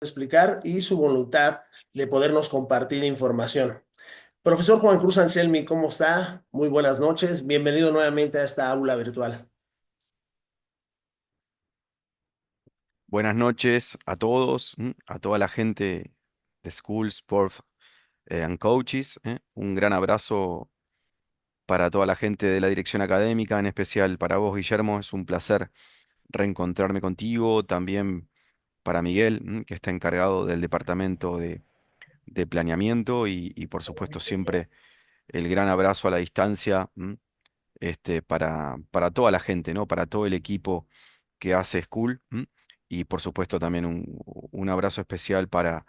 explicar y su voluntad de podernos compartir información. Profesor Juan Cruz Anselmi, ¿cómo está? Muy buenas noches. Bienvenido nuevamente a esta aula virtual. Buenas noches a todos, a toda la gente de School, Sport and Coaches. Un gran abrazo para toda la gente de la dirección académica, en especial para vos, Guillermo. Es un placer reencontrarme contigo. También para Miguel, que está encargado del departamento de planeamiento y por supuesto siempre el gran abrazo a la distancia, para toda la gente, ¿no? Para todo el equipo que hace School. Y por supuesto también un abrazo especial para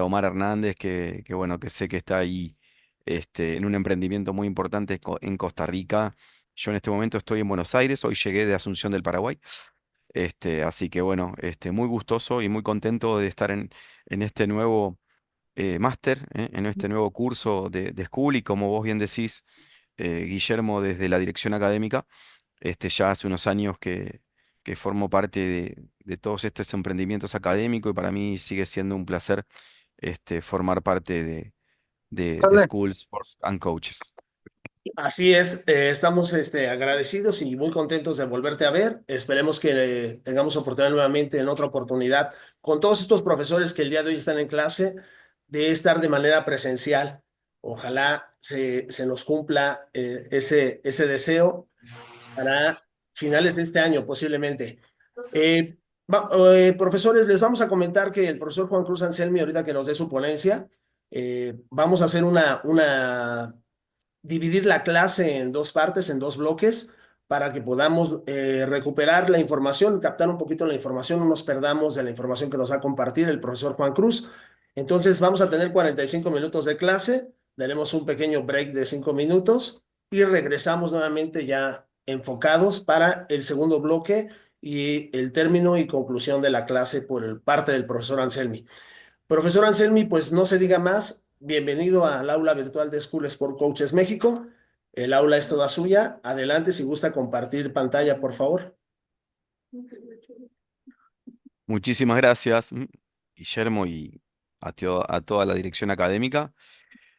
Omar Hernández, que bueno, que sé que está ahí en un emprendimiento muy importante en Costa Rica. Yo en este momento estoy en Buenos Aires, hoy llegué de Asunción del Paraguay. Así que bueno, muy gustoso y muy contento de estar en este nuevo máster, en este nuevo curso de School. Y como vos bien decís, Guillermo, desde la dirección académica, ya hace unos años que formo parte de todos estos emprendimientos académicos, y para mí sigue siendo un placer formar parte de Hola. Schools, Sports and Coaches. Así es, estamos agradecidos y muy contentos de volverte a ver. Esperemos que tengamos oportunidad nuevamente en otra oportunidad con todos estos profesores que el día de hoy están en clase de estar de manera presencial. Ojalá se nos cumpla ese deseo para finales de este año, posiblemente. Eh, Profesores, les vamos a comentar que el profesor Juan Cruz Anselmi, ahorita que nos dé su ponencia, vamos a hacer dividir la clase en dos partes, en dos bloques, para que podamos recuperar la información, captar un poquito la información, no nos perdamos de la información que nos va a compartir el profesor Juan Cruz. Entonces, vamos a tener 45 minutos de clase, daremos un pequeño break de 5 minutos y regresamos nuevamente ya enfocados para el segundo bloque y el término y conclusión de la clase por parte del profesor Anselmi. Profesor Anselmi, pues no se diga más. Bienvenido al aula virtual de School Sport Coaches México. El aula es toda suya. Adelante si gusta compartir pantalla, por favor. Muchísimas gracias, Guillermo, y a toda la dirección académica.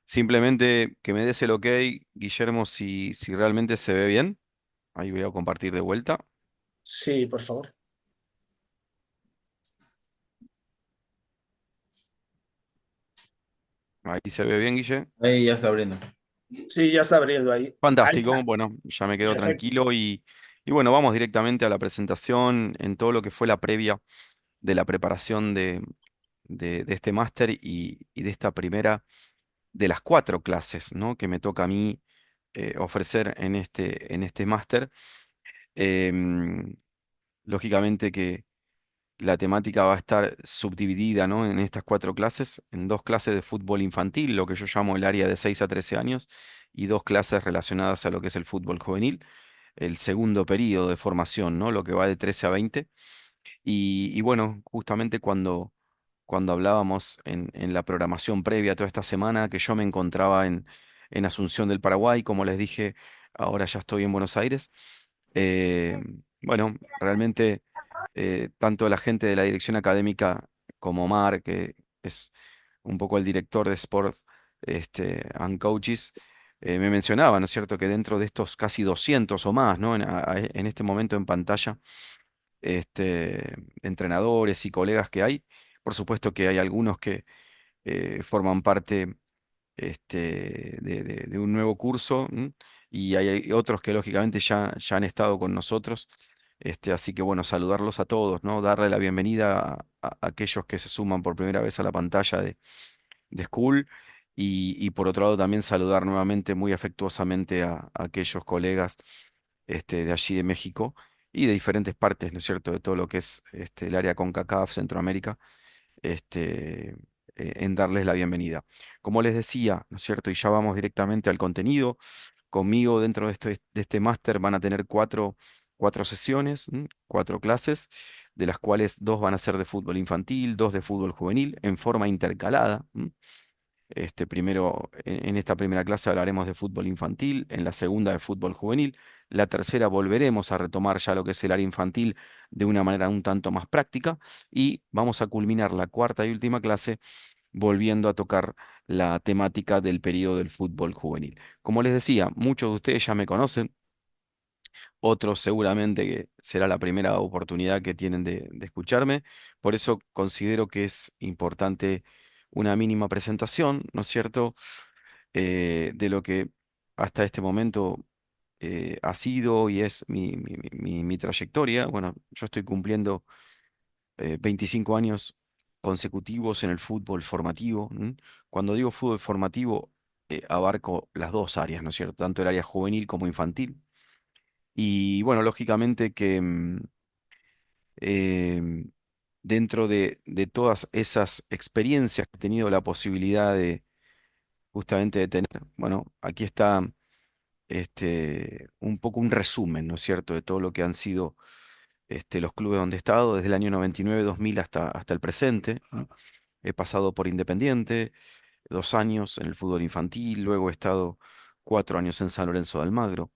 Simplemente que me des el ok, Guillermo, si realmente se ve bien. Ahí voy a compartir de vuelta. Sí, por favor. Ahí se ve bien, Guille. Ahí ya está abriendo. Sí, ya está abriendo ahí. Ahí Fantástico. está. Bueno, ya me quedo Perfecto. tranquilo y bueno, vamos directamente a la presentación en todo lo que fue la previa de la preparación de este máster y de esta primera de las 4 clases, ¿no? Que me toca a mí ofrecer en este máster. Em, Lógicamente que la temática va a estar subdividida, ¿no? En estas 4 clases, en 2 clases de fútbol infantil, lo que yo llamo el área de 6 a 13 años, y 2 clases relacionadas a lo que es el fútbol juvenil, el segundo periodo de formación, ¿no? Lo que va de 13 a 20. Y bueno, justamente cuando hablábamos en la programación previa toda esta semana, que yo me encontraba en Asunción del Paraguay, como les dije, ahora ya estoy en Buenos Aires. eh, bueno, realmente tanto la gente de la dirección académica como Omar, que es un poco el director de Sport and Coaches, me mencionaba, ¿no es cierto?, que dentro de estos casi 200 o más, ¿no?, en este momento en pantalla, entrenadores y colegas que hay. Por supuesto que hay algunos que forman parte de un nuevo curso, y hay otros que lógicamente ya han estado con nosotros. Así que bueno, saludarlos a todos, ¿no? Darle la bienvenida a aquellos que se suman por primera vez a la pantalla de School. Y por otro lado también saludar nuevamente muy afectuosamente a aquellos colegas de allí de México y de diferentes partes, ¿no es cierto?, de todo lo que es el área CONCACAF, Centroamérica, en darles la bienvenida. Como les decía, ¿no es cierto? Y ya vamos directamente al contenido. Conmigo dentro de este máster van a tener cuatro sesiones, 4 clases, de las cuales 2 van a ser de fútbol infantil, 2 de fútbol juvenil, en forma intercalada. Primero, en esta primera clase hablaremos de fútbol infantil, en la segunda de fútbol juvenil, la tercera volveremos a retomar ya lo que es el área infantil de una manera un tanto más práctica y vamos a culminar la cuarta y última clase volviendo a tocar la temática del periodo del fútbol juvenil. Como les decía, muchos de ustedes ya me conocen, otros seguramente que será la primera oportunidad que tienen de escucharme, por eso considero que es importante una mínima presentación, ¿no es cierto?, de lo que hasta este momento ha sido y es mi trayectoria. Bueno, yo estoy cumpliendo 25 años consecutivos en el fútbol formativo. ¿M? Cuando digo fútbol formativo, abarco las dos áreas, ¿no es cierto? Tanto el área juvenil como infantil. Y bueno, lógicamente que em, dentro de todas esas experiencias que he tenido la posibilidad de justamente de tener, bueno, aquí está un poco un resumen, ¿no es cierto?, de todo lo que han sido los clubes donde he estado desde el año 99-2000 hasta el presente. ¿No? He pasado por Independiente, 2 años en el fútbol infantil, luego he estado 4 años en San Lorenzo de Almagro,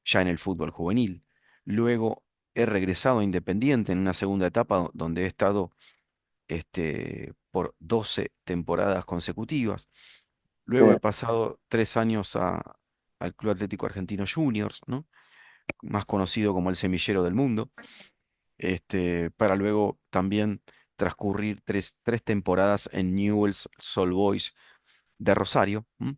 ya en el fútbol juvenil. Luego he regresado a Independiente en una segunda etapa donde he estado por 12 temporadas consecutivas. Luego he pasado 3 años al Club Atlético Argentino Juniors, ¿no? Más conocido como el semillero del mundo, para luego también transcurrir tres temporadas en Newell's Old Boys de Rosario. ¿M?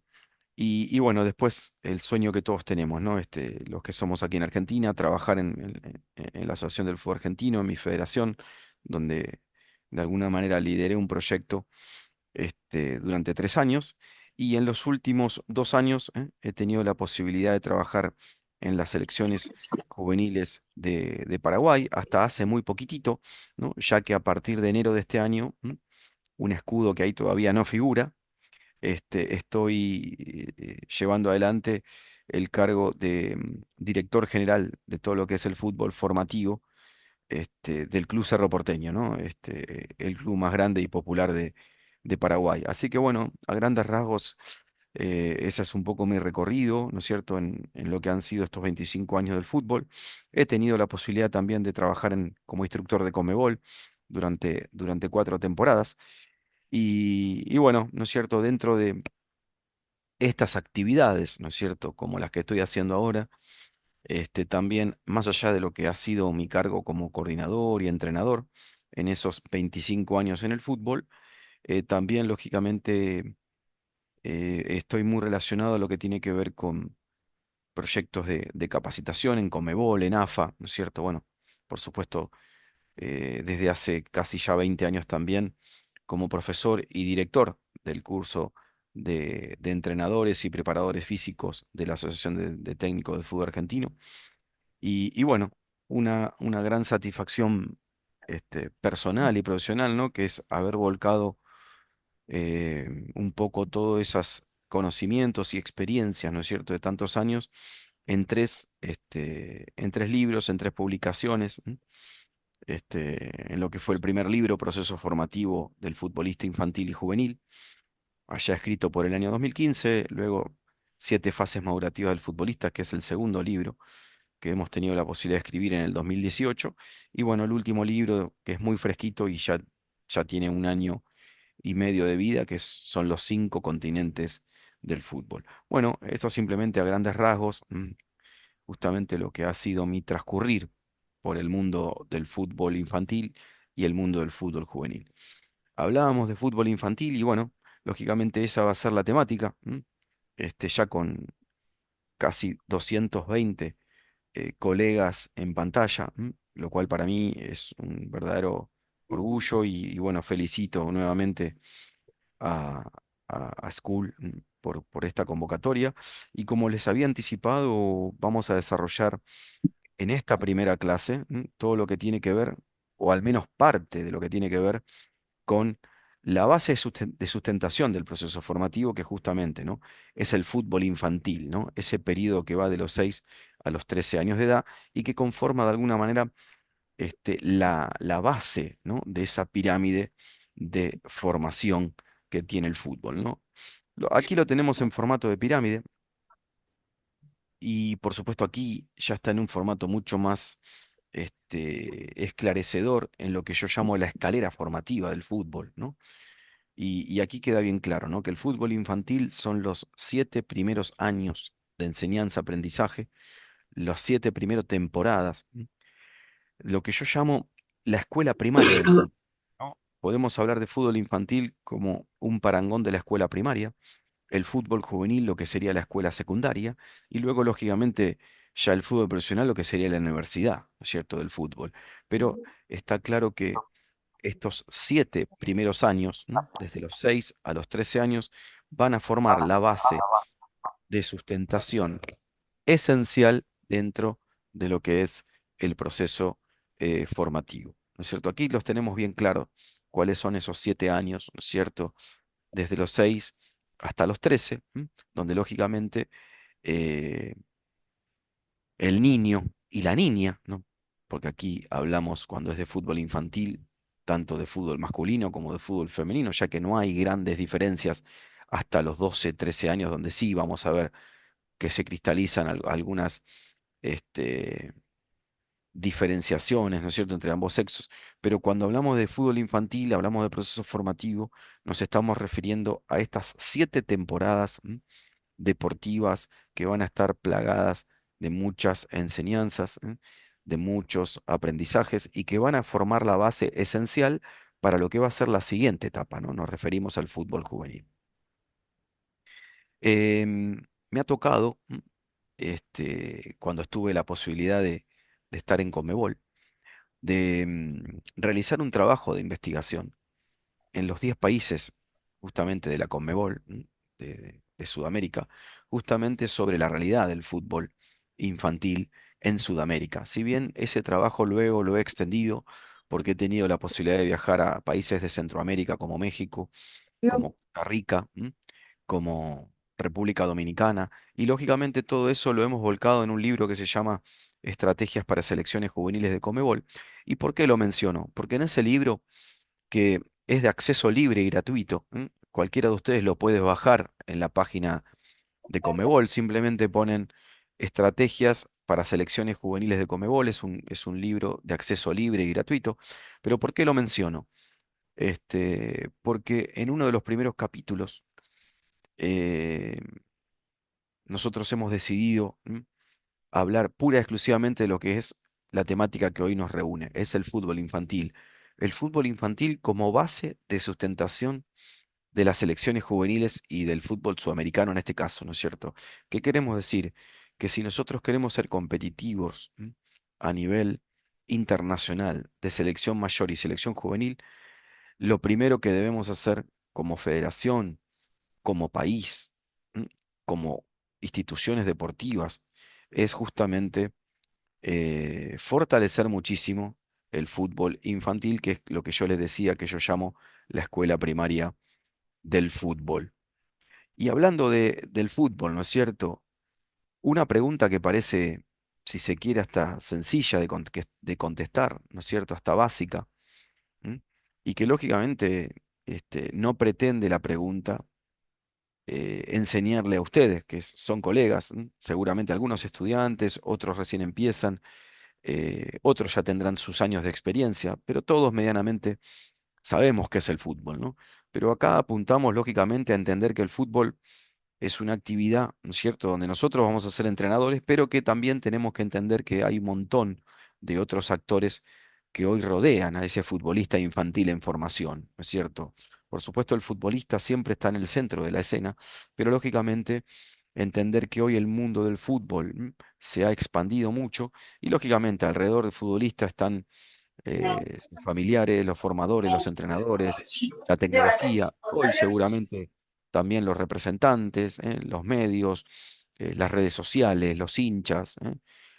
Y bueno, después el sueño que todos tenemos, ¿no? Los que somos aquí en Argentina, trabajar en la Asociación del Fútbol Argentino, en mi federación, donde de alguna manera lideré un proyecto durante 3 años y en los últimos 2 años he tenido la posibilidad de trabajar en las selecciones juveniles de Paraguay hasta hace muy poquitito, ¿no? Ya que a partir de enero de este año, un escudo que ahí todavía no figura, estoy llevando adelante el cargo de director general de todo lo que es el fútbol formativo del Club Cerro Porteño, ¿no? El club más grande y popular de Paraguay. Así que bueno, a grandes rasgos, ese es un poco mi recorrido, ¿no es cierto?, en lo que han sido estos 25 años del fútbol. He tenido la posibilidad también de trabajar como instructor de Conmebol durante 4 temporadas. Y bueno, ¿no es cierto?, dentro de estas actividades, ¿no es cierto?, como las que estoy haciendo ahora, también, más allá de lo que ha sido mi cargo como coordinador y entrenador en esos 25 años en el fútbol, también, lógicamente, estoy muy relacionado a lo que tiene que ver con proyectos de capacitación en Conmebol, en AFA, ¿no es cierto? Bueno, por supuesto, desde hace casi ya 20 años también como profesor y director del curso de entrenadores y preparadores físicos de la Asociación de Técnicos de Fútbol Argentino. Y bueno, una gran satisfacción personal y profesional, ¿no? Que es haber volcado un poco todos esos conocimientos y experiencias, ¿no es cierto?, de tantos años en tres libros, en tres publicaciones, ¿m? En lo que fue el primer libro, Proceso Formativo del Futbolista Infantil y Juvenil, allá escrito por el año 2015, luego Siete Fases Madurativas del Futbolista, que es el segundo libro que hemos tenido la posibilidad de escribir en el 2018, y bueno, el último libro que es muy fresquito y ya tiene 1 año y medio de vida, son los 5 continentes del fútbol. Bueno, esto simplemente a grandes rasgos, justamente lo que ha sido mi transcurrir por el mundo del fútbol infantil y el mundo del fútbol juvenil. Hablábamos de fútbol infantil y bueno, lógicamente esa va a ser la temática, ya con casi 220 colegas en pantalla, lo cual para mí es un verdadero orgullo y bueno, felicito nuevamente a, a School por esta convocatoria. Y como les había anticipado, vamos a desarrollar en esta primera clase todo lo que tiene que ver, o al menos parte de lo que tiene que ver con la base de sustentación del proceso formativo, que justamente, ¿no?, es el fútbol infantil, ¿no? Ese periodo que va de los 6 a los 13 años de edad y que conforma de alguna manera la base, ¿no?, de esa pirámide de formación que tiene el fútbol, ¿no? Aquí lo tenemos en formato de pirámide y por supuesto aquí ya está en un formato mucho más esclarecedor en lo que yo llamo la escalera formativa del fútbol, ¿no? Y aquí queda bien claro, ¿no? Que el fútbol infantil son los 7 primeros años de enseñanza-aprendizaje, las 7 primeras temporadas, ¿m? Lo que yo llamo la escuela primaria del fútbol, ¿no? Podemos hablar de fútbol infantil como un parangón de la escuela primaria, el fútbol juvenil lo que sería la escuela secundaria, y luego, lógicamente, ya el fútbol profesional lo que sería la universidad, ¿no es cierto?, del fútbol. Pero está claro que estos 7 primeros años, ¿m? Desde los 6 a los 13 años, van a formar la base de sustentación esencial dentro de lo que es el proceso formativo. ¿No es cierto? Aquí los tenemos bien claros cuáles son esos 7 años, ¿no es cierto? Desde los 6 hasta los 13, ¿m? Donde lógicamente eh, el niño y la niña, ¿no? Porque aquí hablamos cuando es de fútbol infantil, tanto de fútbol masculino como de fútbol femenino, ya que no hay grandes diferencias hasta los 12, 13 años, donde sí vamos a ver que se cristalizan algunas este, diferenciaciones, ¿no es cierto?, entre ambos sexos. Pero cuando hablamos de fútbol infantil, hablamos de proceso formativo, nos estamos refiriendo a estas 7 temporadas, ¿m? Deportivas que van a estar plagadas de muchas enseñanzas, de muchos aprendizajes y que van a formar la base esencial para lo que va a ser la siguiente etapa, ¿no? Nos referimos al fútbol juvenil. Me ha tocado, cuando estuve la posibilidad de estar en Conmebol, de realizar un trabajo de investigación en los 10 países justamente de la Conmebol, de Sudamérica, justamente sobre la realidad del fútbol infantil en Sudamérica. Si bien ese trabajo luego lo he extendido porque he tenido la posibilidad de viajar a países de Centroamérica como México, como Costa Rica, como República Dominicana, y lógicamente todo eso lo hemos volcado en un libro que se llama Estrategias para Selecciones Juveniles de Conmebol. ¿Y por qué lo menciono? Porque en ese libro, que es de acceso libre y gratuito, cualquiera de ustedes lo puede bajar en la página de Conmebol, simplemente ponen Estrategias para Selecciones Juveniles de Conmebol, es un libro de acceso libre y gratuito. Pero ¿por qué lo menciono? Porque en uno de los primeros capítulos, eh, nosotros hemos decidido hablar pura y exclusivamente de lo que es la temática que hoy nos reúne, es el fútbol infantil. El fútbol infantil como base de sustentación de las selecciones juveniles y del fútbol sudamericano en este caso, ¿no es cierto? ¿Qué queremos decir? Que si nosotros queremos ser competitivos a nivel internacional de selección mayor y selección juvenil, lo primero que debemos hacer como federación, como país, ¿m? Como instituciones deportivas, es justamente fortalecer muchísimo el fútbol infantil, que es lo que yo les decía, que yo llamo la escuela primaria del fútbol. Y hablando del fútbol, ¿no es cierto? Una pregunta que parece, si se quiere, hasta sencilla de contestar, ¿no es cierto? Hasta básica, ¿m? Y que lógicamente no pretende la pregunta enseñarle a ustedes, que son colegas, seguramente algunos estudiantes, otros recién empiezan, otros ya tendrán sus años de experiencia, pero todos medianamente sabemos qué es el fútbol, ¿no? Pero acá apuntamos lógicamente a entender que el fútbol es una actividad, ¿no es cierto?, donde nosotros vamos a ser entrenadores, pero que también tenemos que entender que hay un montón de otros actores que hoy rodean a ese futbolista infantil en formación, ¿no es cierto? Por supuesto, el futbolista siempre está en el centro de la escena, pero lógicamente entender que hoy el mundo del fútbol se ha expandido mucho y lógicamente alrededor del futbolista están sus familiares, los formadores, los entrenadores, la tecnología, hoy seguramente también los representantes, los medios, las redes sociales, los hinchas,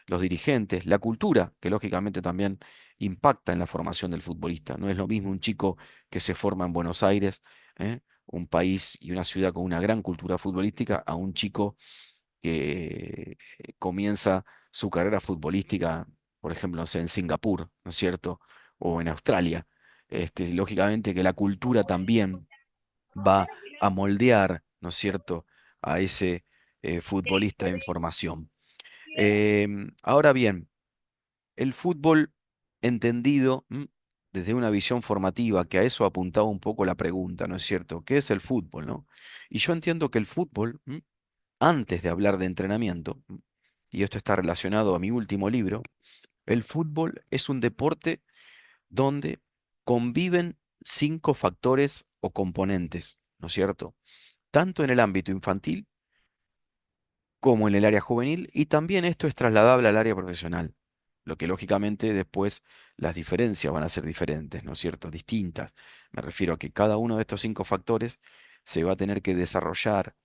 los dirigentes, la cultura, que lógicamente también impacta en la formación del futbolista. No es lo mismo un chico que se forma en Buenos Aires, un país y una ciudad con una gran cultura futbolística, a un chico que comienza su carrera futbolística, por ejemplo, no sé, en Singapur, ¿no es cierto? O en Australia. Lógicamente que la cultura también va a moldear, ¿no es cierto?, a ese futbolista en formación. Ahora bien, el fútbol entendido desde una visión formativa, que a eso apuntaba un poco la pregunta, ¿no es cierto? ¿Qué es el fútbol, no? Y yo entiendo que el fútbol, antes de hablar de entrenamiento, y esto está relacionado a mi último libro, el fútbol es un deporte donde conviven 5 factores o componentes, ¿no es cierto? Tanto en el ámbito infantil como en el área juvenil, y también esto es trasladable al área profesional, lo que lógicamente después las diferencias van a ser diferentes, ¿no es cierto? Distintas. Me refiero a que cada uno de estos 5 factores se va a tener que desarrollar,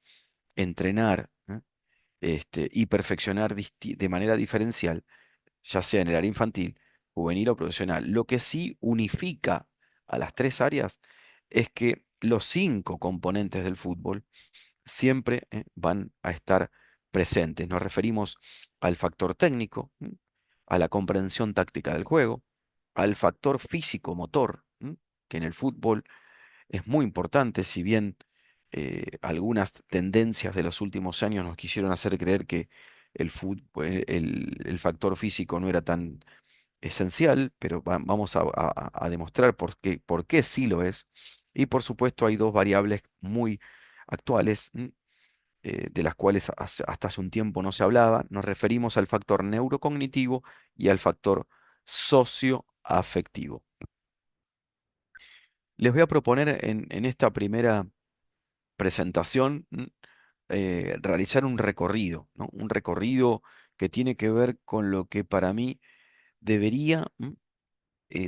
entrenar, y perfeccionar de manera diferencial, ya sea en el área infantil, juvenil o profesional. Lo que sí unifica a las 3 áreas es que los 5 componentes del fútbol siempre van a estar presentes. Nos referimos al factor técnico, a la comprensión táctica del juego, al factor físico-motor, que en el fútbol es muy importante, si bien algunas tendencias de los últimos años nos quisieron hacer creer que el fútbol, el factor físico no era tan esencial, pero vamos a demostrar por qué sí lo es. Y por supuesto hay 2 variables muy actuales, de las cuales hasta hace un tiempo no se hablaba. Nos referimos al factor neurocognitivo y al factor socioafectivo. Les voy a proponer en esta primera presentación realizar un recorrido, ¿no? Un recorrido que tiene que ver con lo que para mí debería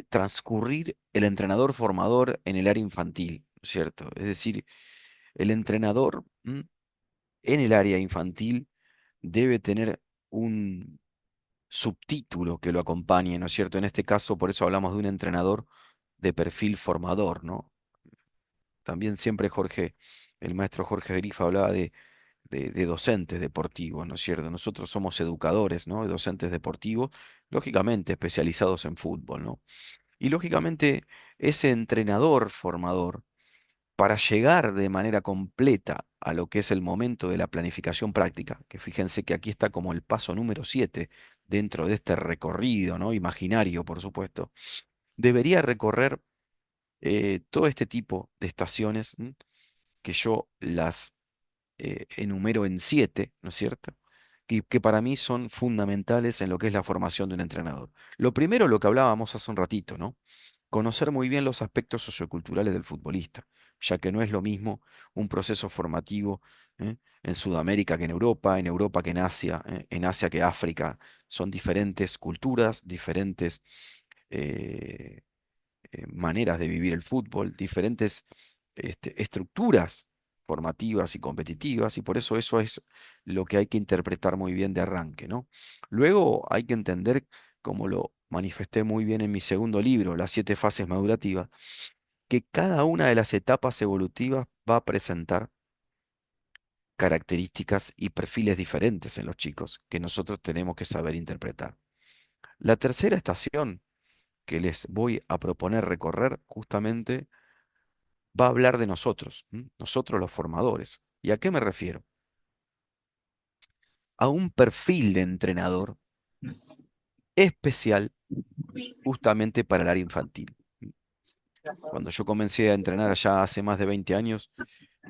transcurrir el entrenador formador en el área infantil, ¿cierto? Es decir, el entrenador en el área infantil debe tener un subtítulo que lo acompañe, ¿no es cierto? En este caso, por eso hablamos de un entrenador de perfil formador, ¿no? También siempre el maestro Jorge Grifa hablaba de docentes deportivos, ¿no es cierto? Nosotros somos educadores, ¿no? De docentes deportivos, lógicamente especializados en fútbol, ¿no? Y lógicamente ese entrenador formador, para llegar de manera completa a lo que es el momento de la planificación práctica, que fíjense que aquí está como el paso número 7 dentro de este recorrido, ¿no? Imaginario, por supuesto, debería recorrer todo este tipo de estaciones, que yo las enumero en 7, ¿no es cierto? Que para mí son fundamentales en lo que es la formación de un entrenador. Lo primero, lo que hablábamos hace un ratito, ¿no? Conocer muy bien los aspectos socioculturales del futbolista, ya que no es lo mismo un proceso formativo en Sudamérica que en Europa que en Asia que África. Son diferentes culturas, diferentes eh, maneras de vivir el fútbol, diferentes estructuras formativas y competitivas, y por eso es lo que hay que interpretar muy bien de arranque, ¿no? Luego hay que entender, como lo manifesté muy bien en mi segundo libro, Las 7 fases madurativas, que cada una de las etapas evolutivas va a presentar características y perfiles diferentes en los chicos que nosotros tenemos que saber interpretar. La tercera estación que les voy a proponer recorrer justamente va a hablar de nosotros, nosotros los formadores. ¿Y a qué me refiero? A un perfil de entrenador especial justamente para el área infantil. Cuando yo comencé a entrenar allá hace más de 20 años,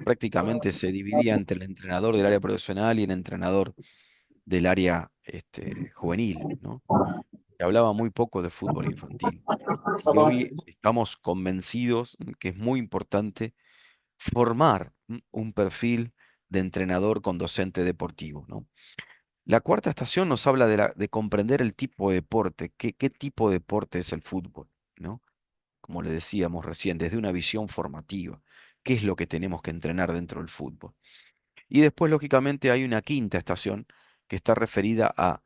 prácticamente se dividía entre el entrenador del área profesional y el entrenador del área juvenil, ¿no? Se hablaba muy poco de fútbol infantil. Y hoy estamos convencidos que es muy importante formar un perfil de entrenador con docente deportivo, ¿no? La cuarta estación nos habla de comprender el tipo de deporte, qué tipo de deporte es el fútbol, ¿no? Como le decíamos recién, desde una visión formativa, qué es lo que tenemos que entrenar dentro del fútbol. Y después, lógicamente, hay una quinta estación que está referida a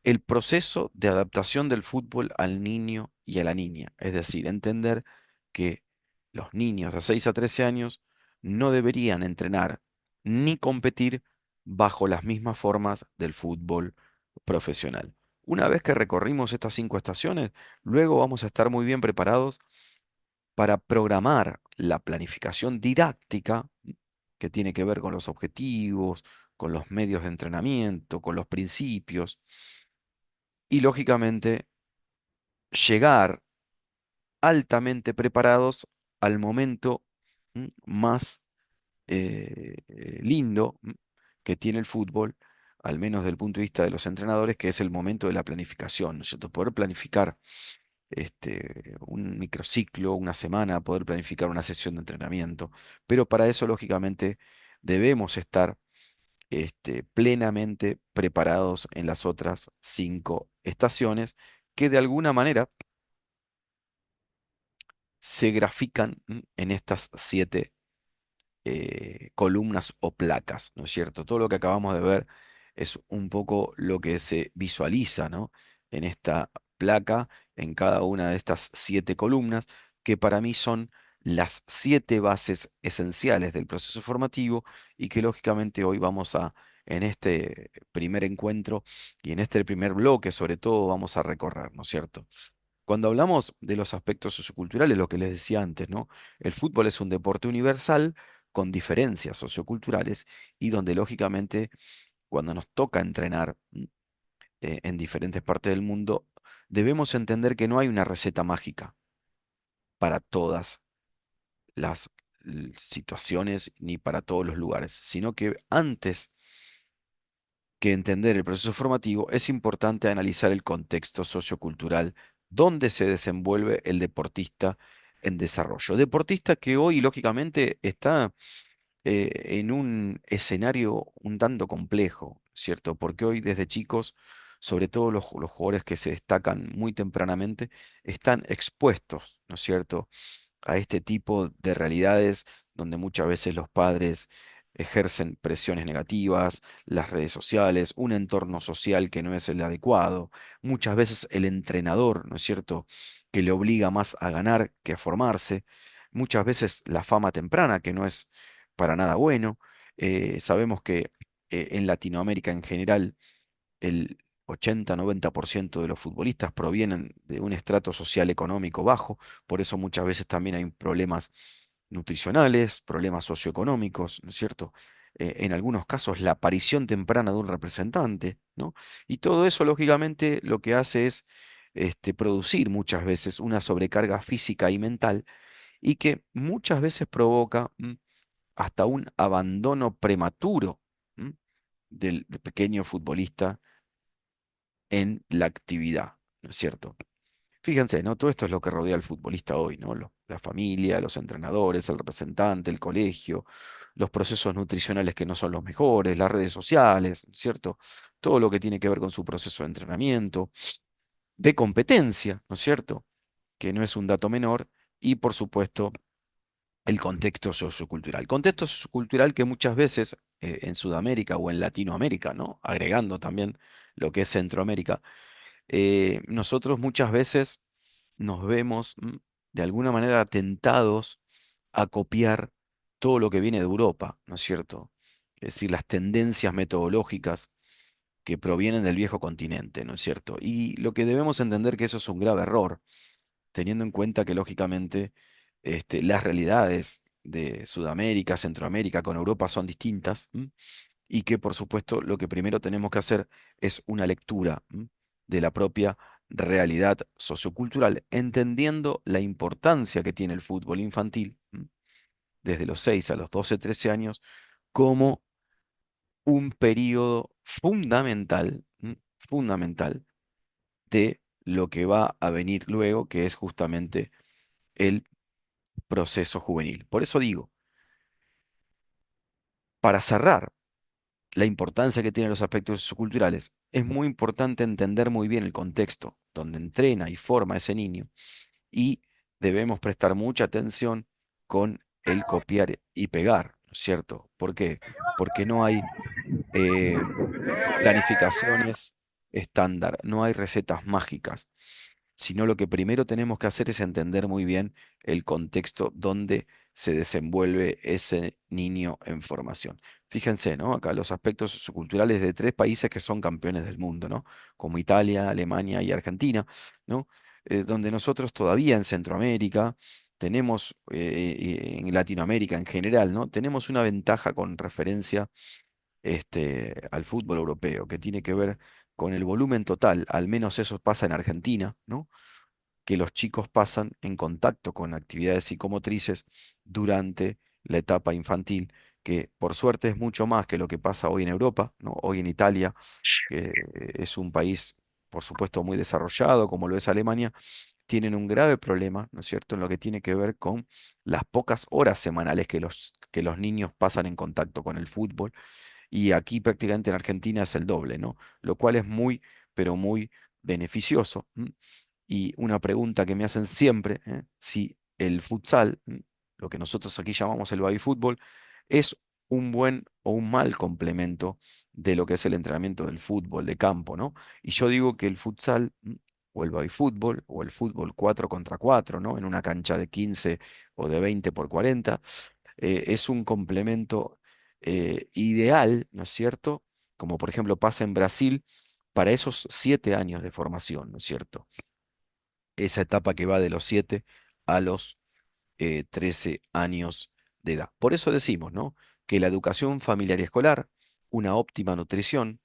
el proceso de adaptación del fútbol al niño y a la niña. Es decir, entender que los niños de 6 a 13 años no deberían entrenar ni competir bajo las mismas formas del fútbol profesional. Una vez que recorrimos estas 5 estaciones, luego vamos a estar muy bien preparados para programar la planificación didáctica, que tiene que ver con los objetivos, con los medios de entrenamiento, con los principios, y lógicamente llegar altamente preparados al momento más lindo que tiene el fútbol, al menos desde el punto de vista de los entrenadores, que es el momento de la planificación, ¿no es cierto? Poder planificar un microciclo, una semana, poder planificar una sesión de entrenamiento, pero para eso, lógicamente, debemos estar plenamente preparados en las otras 5 estaciones que de alguna manera se grafican en estas 7 columnas o placas, ¿no es cierto? Todo lo que acabamos de ver es un poco lo que se visualiza, ¿no? En esta placa, en cada una de estas 7 columnas, que para mí son las 7 bases esenciales del proceso formativo y que lógicamente hoy vamos a, en este primer encuentro y en este primer bloque sobre todo, vamos a recorrer, ¿no es cierto? Cuando hablamos de los aspectos socioculturales, lo que les decía antes, ¿no? El fútbol es un deporte universal con diferencias socioculturales y donde lógicamente cuando nos toca entrenar en diferentes partes del mundo, debemos entender que no hay una receta mágica para todas las situaciones ni para todos los lugares, sino que antes que entender el proceso formativo es importante analizar el contexto sociocultural donde se desenvuelve el deportista en desarrollo. Deportista que hoy lógicamente está en un escenario un tanto complejo, ¿cierto? Porque hoy desde chicos, sobre todo los jugadores que se destacan muy tempranamente, están expuestos, ¿no es cierto?, a este tipo de realidades donde muchas veces los padres ejercen presiones negativas, las redes sociales, un entorno social que no es el adecuado, muchas veces el entrenador, ¿no es cierto?, que le obliga más a ganar que a formarse, muchas veces la fama temprana, que no es para nada bueno. Sabemos que en Latinoamérica en general el 80-90% de los futbolistas provienen de un estrato social económico bajo, por eso muchas veces también hay problemas nutricionales, problemas socioeconómicos, ¿no es cierto? En algunos casos la aparición temprana de un representante, ¿no? Y todo eso, lógicamente, lo que hace es producir muchas veces una sobrecarga física y mental y que muchas veces provoca hasta un abandono prematuro del pequeño futbolista en la actividad, ¿no es cierto? Fíjense, ¿no? Todo esto es lo que rodea al futbolista hoy, ¿no? La familia, los entrenadores, el representante, el colegio, los procesos nutricionales que no son los mejores, las redes sociales, ¿cierto? Todo lo que tiene que ver con su proceso de entrenamiento, de competencia, ¿no es cierto? Que no es un dato menor, y por supuesto el contexto sociocultural. Contexto sociocultural que muchas veces en Sudamérica o en Latinoamérica, ¿no? Agregando también lo que es Centroamérica, nosotros muchas veces nos vemos de alguna manera tentados a copiar todo lo que viene de Europa, ¿no es cierto? Es decir, las tendencias metodológicas que provienen del viejo continente, ¿no es cierto? Y lo que debemos entender que eso es un grave error, teniendo en cuenta que lógicamente las realidades de Sudamérica, Centroamérica con Europa son distintas y que por supuesto lo que primero tenemos que hacer es una lectura de la propia realidad sociocultural, entendiendo la importancia que tiene el fútbol infantil desde los 6 a los 12, 13 años como un periodo fundamental, fundamental de lo que va a venir luego, que es justamente el proceso juvenil. Por eso digo, para cerrar la importancia que tienen los aspectos socioculturales, es muy importante entender muy bien el contexto donde entrena y forma ese niño y debemos prestar mucha atención con el copiar y pegar, ¿no es cierto? ¿Por qué? Porque no hay eh, planificaciones estándar, no hay recetas mágicas, sino lo que primero tenemos que hacer es entender muy bien el contexto donde se desenvuelve ese niño en formación. Fíjense, ¿no? Acá los aspectos socioculturales de 3 países que son campeones del mundo, ¿no? Como Italia, Alemania y Argentina, ¿no? Donde nosotros todavía en Centroamérica tenemos en Latinoamérica en general, ¿no? Tenemos una ventaja con referencia al fútbol europeo, que tiene que ver con el volumen total, al menos eso pasa en Argentina, ¿no? Que los chicos pasan en contacto con actividades psicomotrices durante la etapa infantil, que por suerte es mucho más que lo que pasa hoy en Europa, ¿no? Hoy en Italia, que es un país, por supuesto, muy desarrollado, como lo es Alemania, tienen un grave problema, ¿no es cierto?, en lo que tiene que ver con las pocas horas semanales que los niños pasan en contacto con el fútbol y aquí prácticamente en Argentina es el doble, ¿no? Lo cual es muy, pero muy beneficioso. ¿M? Y una pregunta que me hacen siempre, si el futsal, lo que nosotros aquí llamamos el baby fútbol, es un buen o un mal complemento de lo que es el entrenamiento del fútbol de campo, ¿no? Y yo digo que el futsal, o el baby fútbol, o el fútbol 4 contra 4, ¿no? En una cancha de 15 o de 20 por 40 es un complemento ideal, ¿no es cierto? Como por ejemplo pasa en Brasil, para esos 7 años de formación, ¿no es cierto? Esa etapa que va de los 7 a los 13 años de edad. Por eso decimos, ¿no? Que la educación familiar y escolar, una óptima nutrición,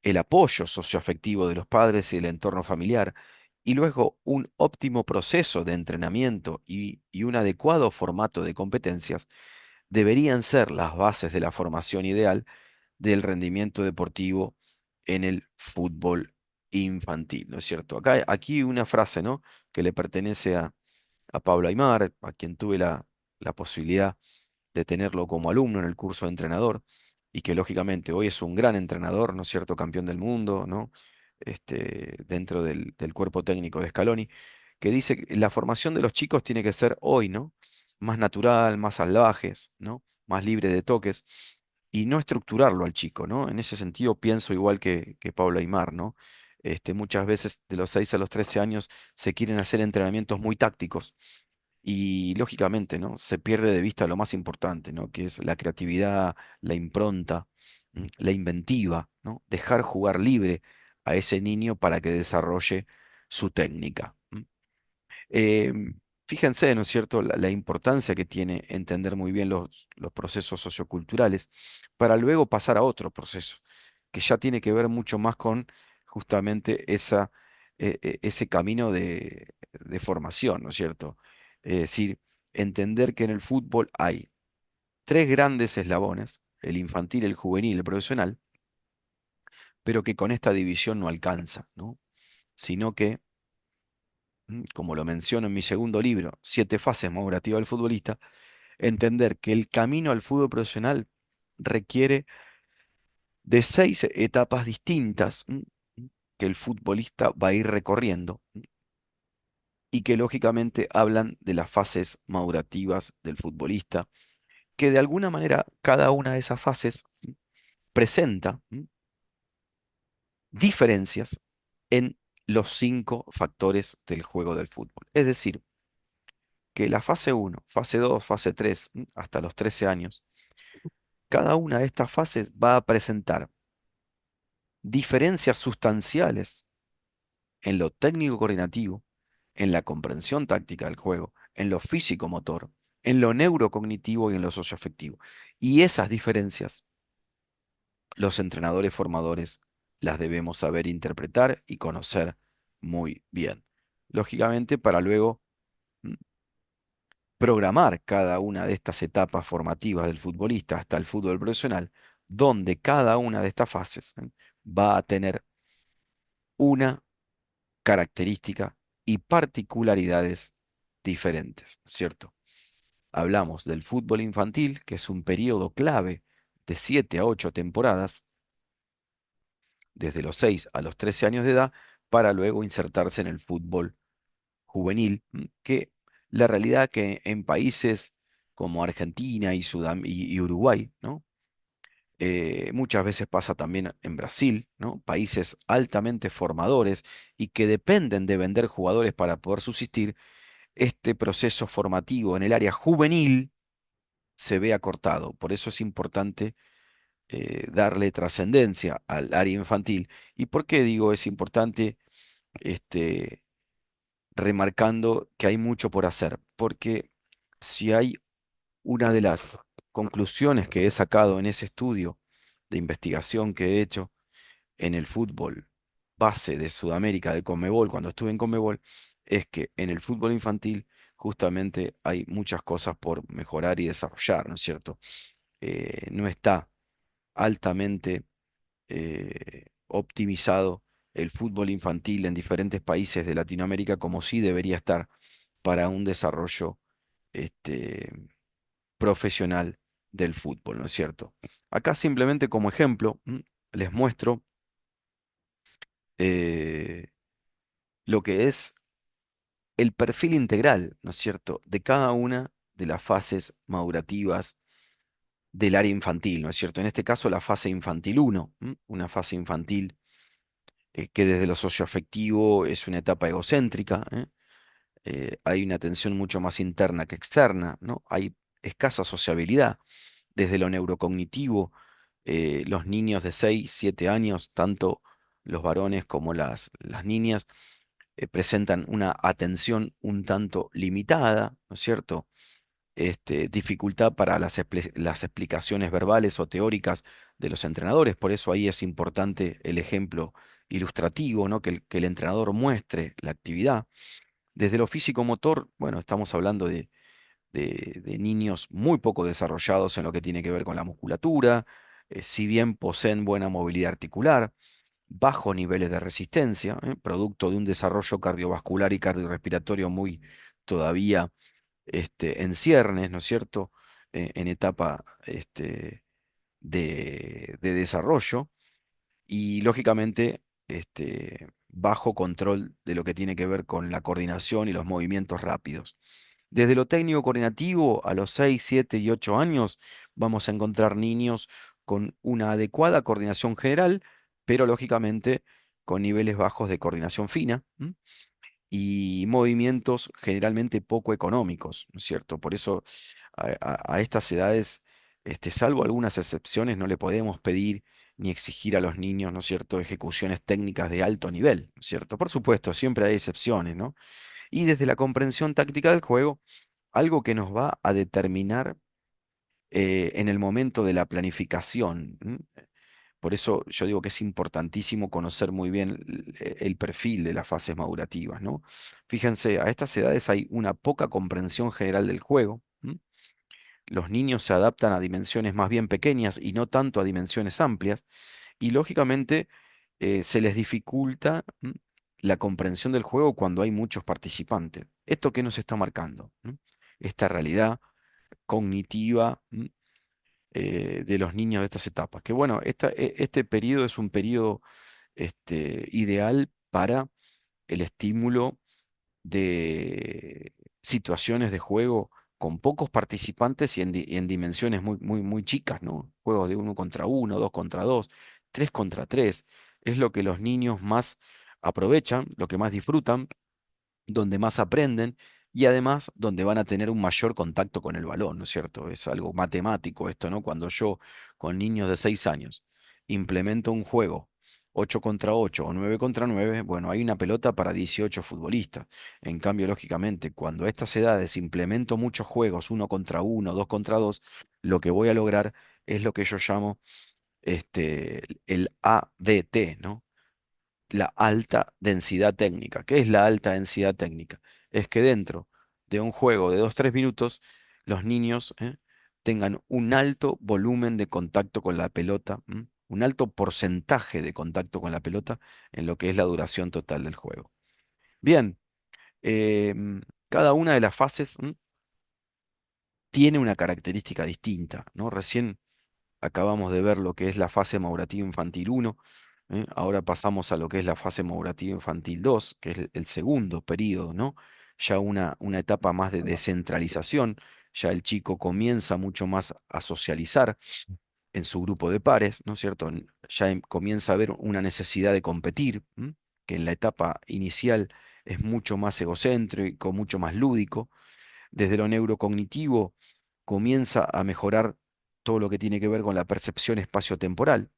el apoyo socioafectivo de los padres y el entorno familiar, y luego un óptimo proceso de entrenamiento y un adecuado formato de competencias, deberían ser las bases de la formación ideal del rendimiento deportivo en el fútbol infantil, ¿no es cierto? Acá, aquí una frase, ¿no? Que le pertenece a Pablo Aimar, a quien tuve la posibilidad de tenerlo como alumno en el curso de entrenador, y que lógicamente hoy es un gran entrenador, ¿no es cierto? Campeón del mundo, ¿no? Dentro del cuerpo técnico de Scaloni, que dice que la formación de los chicos tiene que ser hoy, ¿no? Más natural, más salvajes, ¿no? Más libre de toques, y no estructurarlo al chico, ¿no? En ese sentido pienso igual que Pablo Aimar, ¿no? Muchas veces de los 6 a los 13 años se quieren hacer entrenamientos muy tácticos y lógicamente, ¿no? Se pierde de vista lo más importante, ¿no? Que es la creatividad, la impronta, la inventiva, ¿no? Dejar jugar libre a ese niño para que desarrolle su técnica. Fíjense, ¿no es cierto?, la importancia que tiene entender muy bien los procesos socioculturales para luego pasar a otro proceso, que ya tiene que ver mucho más con justamente ese camino de formación, ¿no es cierto? Es decir, entender que en el fútbol hay tres grandes eslabones, el infantil, el juvenil, el profesional, pero que con esta división no alcanza, ¿no? Sino que como lo menciono en mi segundo libro, Siete fases madurativas del futbolista, entender que el camino al fútbol profesional requiere de 6 etapas distintas que el futbolista va a ir recorriendo y que lógicamente hablan de las fases madurativas del futbolista, que de alguna manera cada una de esas fases presenta diferencias en los 5 factores del juego del fútbol. Es decir, que la fase uno, fase 2, fase 3, hasta los 13 años, cada una de estas fases va a presentar diferencias sustanciales en lo técnico coordinativo, en la comprensión táctica del juego, en lo físico-motor, en lo neurocognitivo y en lo socioafectivo. Y esas diferencias, los entrenadores formadores las debemos saber interpretar y conocer muy bien. Lógicamente, para luego mm, programar cada una de estas etapas formativas del futbolista hasta el fútbol profesional, donde cada una de estas fases va a tener una característica y particularidades diferentes, ¿cierto? Hablamos del fútbol infantil, que es un periodo clave de 7 a 8 temporadas, desde los 6 a los 13 años de edad, para luego insertarse en el fútbol juvenil, que la realidad que en países como Argentina y Uruguay, ¿no? Muchas veces pasa también en Brasil, ¿no? Países altamente formadores y que dependen de vender jugadores para poder subsistir, este proceso formativo en el área juvenil se ve acortado. Por eso es importante darle trascendencia al área infantil. ¿Y por qué digo es importante este, remarcando que hay mucho por hacer, porque si hay una de las conclusiones que he sacado en ese estudio de investigación que he hecho en el fútbol base de Sudamérica, de Conmebol, cuando estuve en Conmebol, es que en el fútbol infantil justamente hay muchas cosas por mejorar y desarrollar, ¿no es cierto? No está altamente optimizado el fútbol infantil en diferentes países de Latinoamérica como sí debería estar para un desarrollo este, profesional del fútbol, ¿no es cierto? Acá simplemente como ejemplo, les muestro eh, lo que es el perfil integral, ¿no es cierto?, de cada una de las fases madurativas del área infantil, ¿no es cierto? En este caso, la fase infantil uno, una fase infantil que desde lo socioafectivo es una etapa egocéntrica, ¿eh? Hay una atención mucho más interna que externa, ¿no? Hay escasa sociabilidad. Desde lo neurocognitivo, los niños de 6, 7 años, tanto los varones como las niñas, presentan una atención un tanto limitada, ¿no es cierto? Dificultad para las explicaciones verbales o teóricas de los entrenadores, por eso ahí es importante el ejemplo ilustrativo, ¿no? Que el entrenador muestre la actividad. Desde lo físico-motor, bueno, estamos hablando de niños muy poco desarrollados en lo que tiene que ver con la musculatura, si bien poseen buena movilidad articular, bajos niveles de resistencia, producto de un desarrollo cardiovascular y cardiorrespiratorio muy todavía en ciernes, ¿no es cierto? En etapa de desarrollo y lógicamente bajo control de lo que tiene que ver con la coordinación y los movimientos rápidos. Desde lo técnico coordinativo, a los 6, 7 y 8 años, vamos a encontrar niños con una adecuada coordinación general, pero lógicamente con niveles bajos de coordinación fina. Y movimientos generalmente poco económicos, ¿no es cierto? Por eso a estas edades, salvo algunas excepciones, no le podemos pedir ni exigir a los niños, ¿no es cierto?, ejecuciones técnicas de alto nivel, ¿no es cierto? Por supuesto, siempre hay excepciones, ¿no? Y desde la comprensión táctica del juego, algo que nos va a determinar en el momento de la planificación. Por eso yo digo que es importantísimo conocer muy bien el perfil de las fases madurativas, ¿no? Fíjense, a estas edades hay una poca comprensión general del juego. Los niños se adaptan a dimensiones más bien pequeñas y no tanto a dimensiones amplias, y lógicamente se les dificulta la comprensión del juego cuando hay muchos participantes. ¿Esto qué nos está marcando? Esta realidad cognitiva de los niños de estas etapas. Que bueno, este periodo es un periodo ideal para el estímulo de situaciones de juego con pocos participantes y en dimensiones muy, muy, muy chicas, ¿no? Juegos de uno contra uno, dos contra dos, tres contra tres. Es lo que los niños más aprovechan, lo que más disfrutan, donde más aprenden y además donde van a tener un mayor contacto con el balón, ¿no es cierto? Es algo matemático esto, ¿no? Cuando yo con niños de 6 años implemento un juego 8 contra 8 o 9 contra 9, bueno, hay una pelota para 18 futbolistas. En cambio, lógicamente, cuando a estas edades implemento muchos juegos, uno contra uno, dos contra dos, lo que voy a lograr es lo que yo llamo el ADT, ¿no? La alta densidad técnica. ¿Qué es la alta densidad técnica? Es que dentro de un juego de 2, 3 minutos, los niños tengan un alto volumen de contacto con la pelota, un alto porcentaje de contacto con la pelota en lo que es la duración total del juego. Bien, cada una de las fases tiene una característica distinta, ¿no? Recién acabamos de ver lo que es la fase madurativa infantil uno. Ahora pasamos a lo que es la fase madurativa infantil 2, que es el segundo periodo, ¿no? Ya una etapa más de descentralización, ya el chico comienza mucho más a socializar en su grupo de pares, ¿no es cierto? Ya comienza a haber una necesidad de competir, que en la etapa inicial es mucho más egocéntrico, mucho más lúdico. Desde lo neurocognitivo comienza a mejorar todo lo que tiene que ver con la percepción espaciotemporal,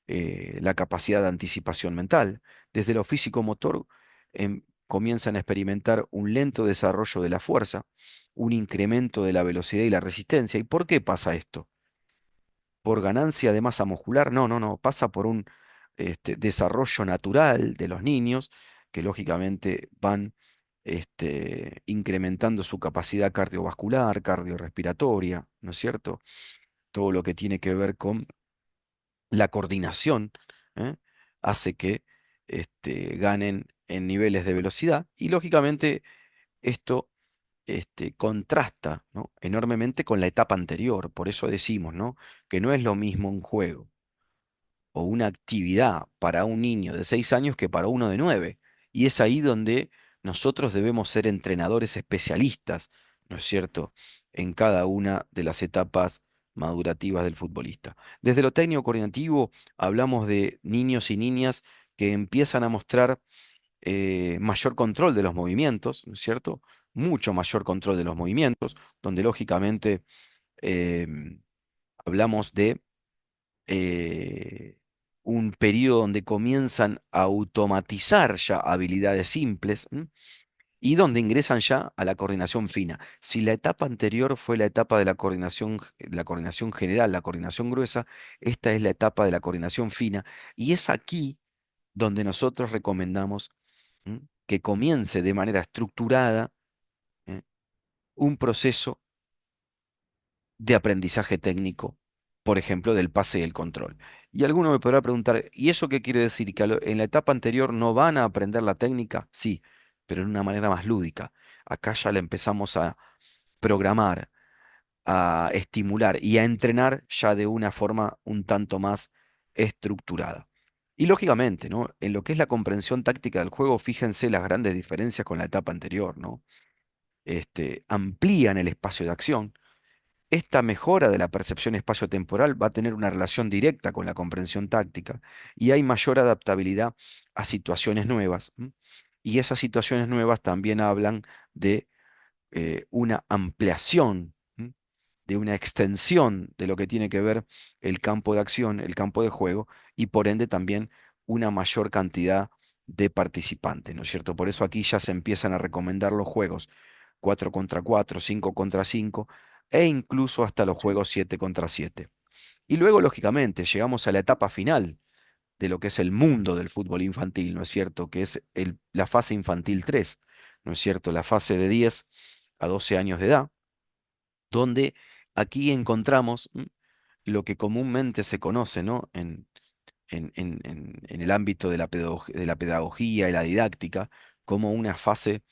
la capacidad de anticipación mental. Desde lo físico-motor comienzan a experimentar un lento desarrollo de la fuerza, un incremento de la velocidad y la resistencia. ¿Y por qué pasa esto? ¿Por ganancia de masa muscular? No, no, no, pasa por un desarrollo natural de los niños que lógicamente van incrementando su capacidad cardiovascular, cardiorrespiratoria, ¿no es cierto? Todo lo que tiene que ver con la coordinación, ¿eh? Hace que ganen en niveles de velocidad y lógicamente esto contrasta, ¿no? enormemente con la etapa anterior. Por eso decimos, ¿no? que no es lo mismo un juego o una actividad para un niño de 6 años que para uno de 9. Y es ahí donde nosotros debemos ser entrenadores especialistas, ¿no es cierto?, en cada una de las etapas madurativas del futbolista. Desde lo técnico coordinativo hablamos de niños y niñas que empiezan a mostrar mayor control de los movimientos, ¿no es cierto? Mucho mayor control de los movimientos, donde lógicamente em, hablamos de eh, un periodo donde comienzan a automatizar ya habilidades simples, ¿m? Y donde ingresan ya a la coordinación fina. Si la etapa anterior fue la etapa de la coordinación general, la coordinación gruesa, esta es la etapa de la coordinación fina. Y es aquí donde nosotros recomendamos que comience de manera estructurada ¿eh? un proceso de aprendizaje técnico, por ejemplo, del pase y el control. Y alguno me podrá preguntar, ¿y eso qué quiere decir? ¿Que en la etapa anterior no van a aprender la técnica? Sí, pero de una manera más lúdica. Acá ya la empezamos a programar, a estimular y a entrenar ya de una forma un tanto más estructurada. Y lógicamente, ¿no? En lo que es la comprensión táctica del juego, fíjense las grandes diferencias con la etapa anterior, ¿no? Amplían el espacio de acción. Esta mejora de la percepción espacio-temporal va a tener una relación directa con la comprensión táctica y hay mayor adaptabilidad a situaciones nuevas. ¿M? Y esas situaciones nuevas también hablan de una ampliación, ¿m? De una extensión de lo que tiene que ver el campo de acción, el campo de juego y por ende también una mayor cantidad de participantes, ¿no es cierto? Por eso aquí ya se empiezan a recomendar los juegos 4 contra 4, 5 contra 5 e incluso hasta los juegos 7 contra 7. Y luego, lógicamente, llegamos a la etapa final de lo que es el mundo del fútbol infantil, ¿no es cierto? Que es la fase infantil 3, ¿no es cierto? La fase de 10 a 12 años de edad, donde aquí encontramos lo que comúnmente se conoce, ¿no? En el ámbito de de la pedagogía y la didáctica, como una fase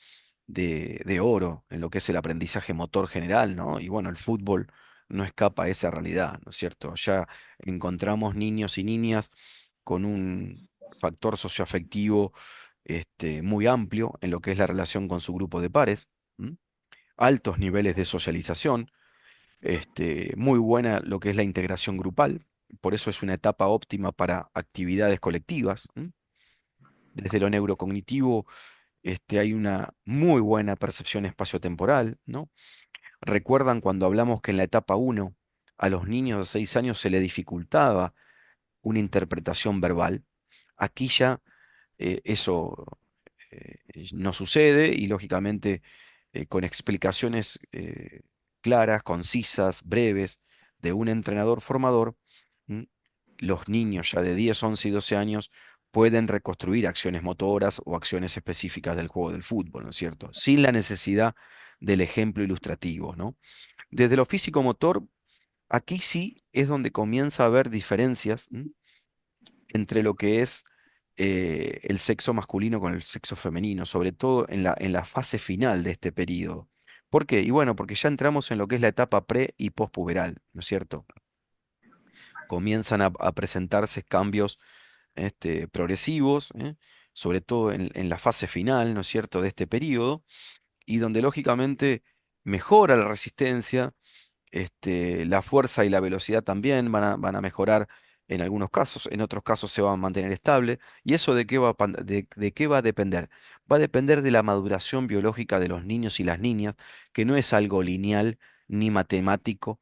de oro en lo que es el aprendizaje motor general, ¿no? Y bueno, el fútbol no escapa a esa realidad, ¿no es cierto? Ya encontramos niños y niñas con un factor socioafectivo muy amplio en lo que es la relación con su grupo de pares, ¿m? Altos niveles de socialización, muy buena lo que es la integración grupal, por eso es una etapa óptima para actividades colectivas. Desde lo neurocognitivo, hay una muy buena percepción espaciotemporal, ¿no? ¿Recuerdan cuando hablamos que en la etapa uno a los niños de 6 años se le dificultaba una interpretación verbal? Aquí ya eso no sucede y lógicamente con explicaciones claras, concisas, breves de un entrenador formador, ¿m? Los niños ya de 10, 11 y 12 años pueden reconstruir acciones motoras o acciones específicas del juego del fútbol, ¿no es cierto? Sin la necesidad del ejemplo ilustrativo, ¿no? Desde lo físico-motor, aquí sí es donde comienza a haber diferencias entre lo que es el sexo masculino con el sexo femenino, sobre todo en la fase final de este periodo. ¿Por qué? Y bueno, porque ya entramos en lo que es la etapa pre y pospuberal, ¿no es cierto? Comienzan a presentarse cambios progresivos, sobre todo en la fase final, ¿no es cierto?, de este periodo, y donde lógicamente mejora la resistencia, la fuerza y la velocidad también van a mejorar en algunos casos, en otros casos se va a mantener estable. ¿Y eso de qué de qué va a depender? Va a depender de la maduración biológica de los niños y las niñas, que no es algo lineal, ni matemático,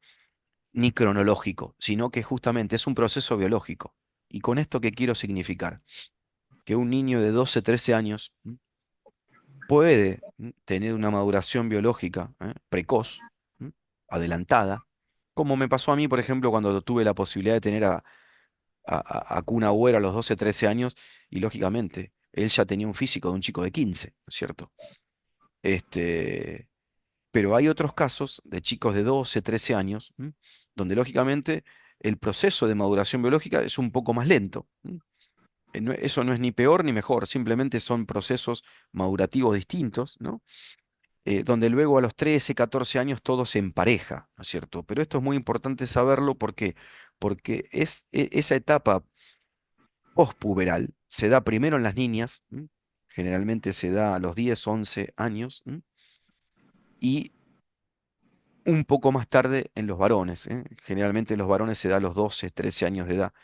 ni cronológico, sino que justamente es un proceso biológico. ¿Y con esto qué quiero significar? Que un niño de 12, 13 años puede tener una maduración biológica precoz, ¿m? Adelantada, como me pasó a mí, por ejemplo, cuando tuve la posibilidad de tener a Kun Agüero a los 12, 13 años, y lógicamente él ya tenía un físico de un chico de 15, ¿no es cierto? Este, pero hay otros casos de chicos de 12, 13 años, donde lógicamente el proceso de maduración biológica es un poco más lento. Eso no es ni peor ni mejor, simplemente son procesos madurativos distintos, ¿no? Donde luego a los 13, 14 años todo se empareja, ¿no es cierto? Pero esto es muy importante saberlo porque esa etapa postpuberal se da primero en las niñas, generalmente se da a los 10, 11 años, y un poco más tarde en los varones, generalmente en los varones se da a los 12, 13 años de edad.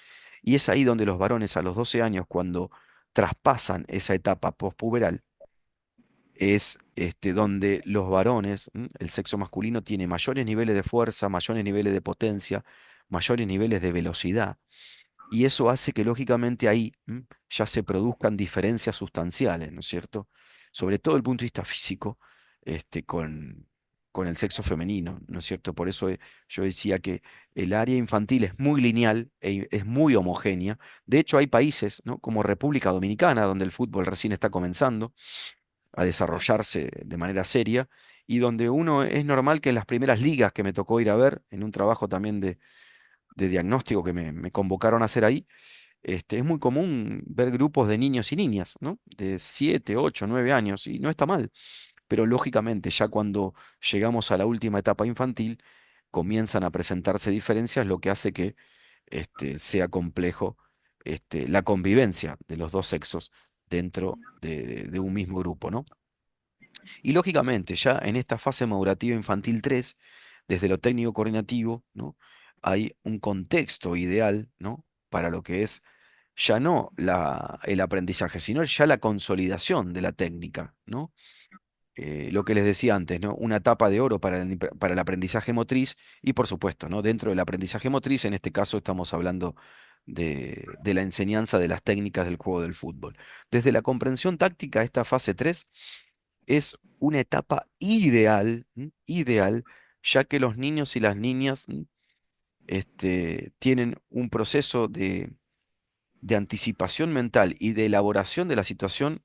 Y es ahí donde los varones a los 12 años, cuando traspasan esa etapa postpuberal, es donde los varones, el sexo masculino, tiene mayores niveles de fuerza, mayores niveles de potencia, mayores niveles de velocidad. Y eso hace que lógicamente ahí ya se produzcan diferencias sustanciales, ¿no es cierto? Sobre todo desde el punto de vista físico, con el sexo femenino, ¿no es cierto? Por eso yo decía que el área infantil es muy lineal, es muy homogénea. De hecho, hay países, ¿no? Como República Dominicana, donde el fútbol recién está comenzando a desarrollarse de manera seria, y donde uno es normal que en las primeras ligas que me tocó ir a ver, en un trabajo también de diagnóstico que me convocaron a hacer ahí, es muy común ver grupos de niños y niñas, ¿no? De 7, 8, 9 años, y no está mal, pero lógicamente ya cuando llegamos a la última etapa infantil, comienzan a presentarse diferencias, lo que hace que sea complejo la convivencia de los dos sexos dentro de un mismo grupo, ¿no? Y lógicamente, ya en esta fase madurativa infantil 3, desde lo técnico coordinativo, ¿no? Hay un contexto ideal, ¿no? Para lo que es ya no el aprendizaje, sino ya la consolidación de la técnica, ¿no? Lo que les decía antes, ¿no? Una etapa de oro para el aprendizaje motriz y, por supuesto, ¿no? Dentro del aprendizaje motriz, en este caso estamos hablando de la enseñanza de las técnicas del juego del fútbol. Desde la comprensión táctica, esta fase 3 es una etapa ideal, ideal, ya que los niños y las niñas tienen un proceso de anticipación mental y de elaboración de la situación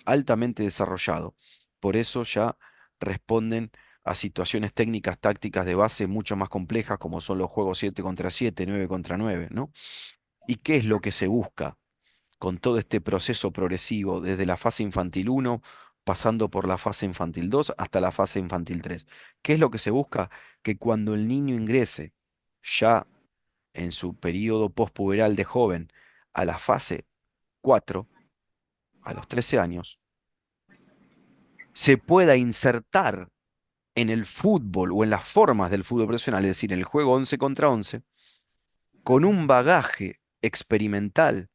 altamente desarrollado. Por eso ya responden a situaciones técnicas, tácticas de base mucho más complejas, como son los juegos 7 contra 7, 9 contra 9, ¿no? ¿Y qué es lo que se busca con todo este proceso progresivo, desde la fase infantil 1, pasando por la fase infantil 2 hasta la fase infantil 3? ¿Qué es lo que se busca? Que cuando el niño ingrese ya en su periodo postpuberal de joven a la fase 4, a los 13 años, se pueda insertar en el fútbol o en las formas del fútbol profesional, es decir, en el juego 11 contra 11, con un bagaje experimental,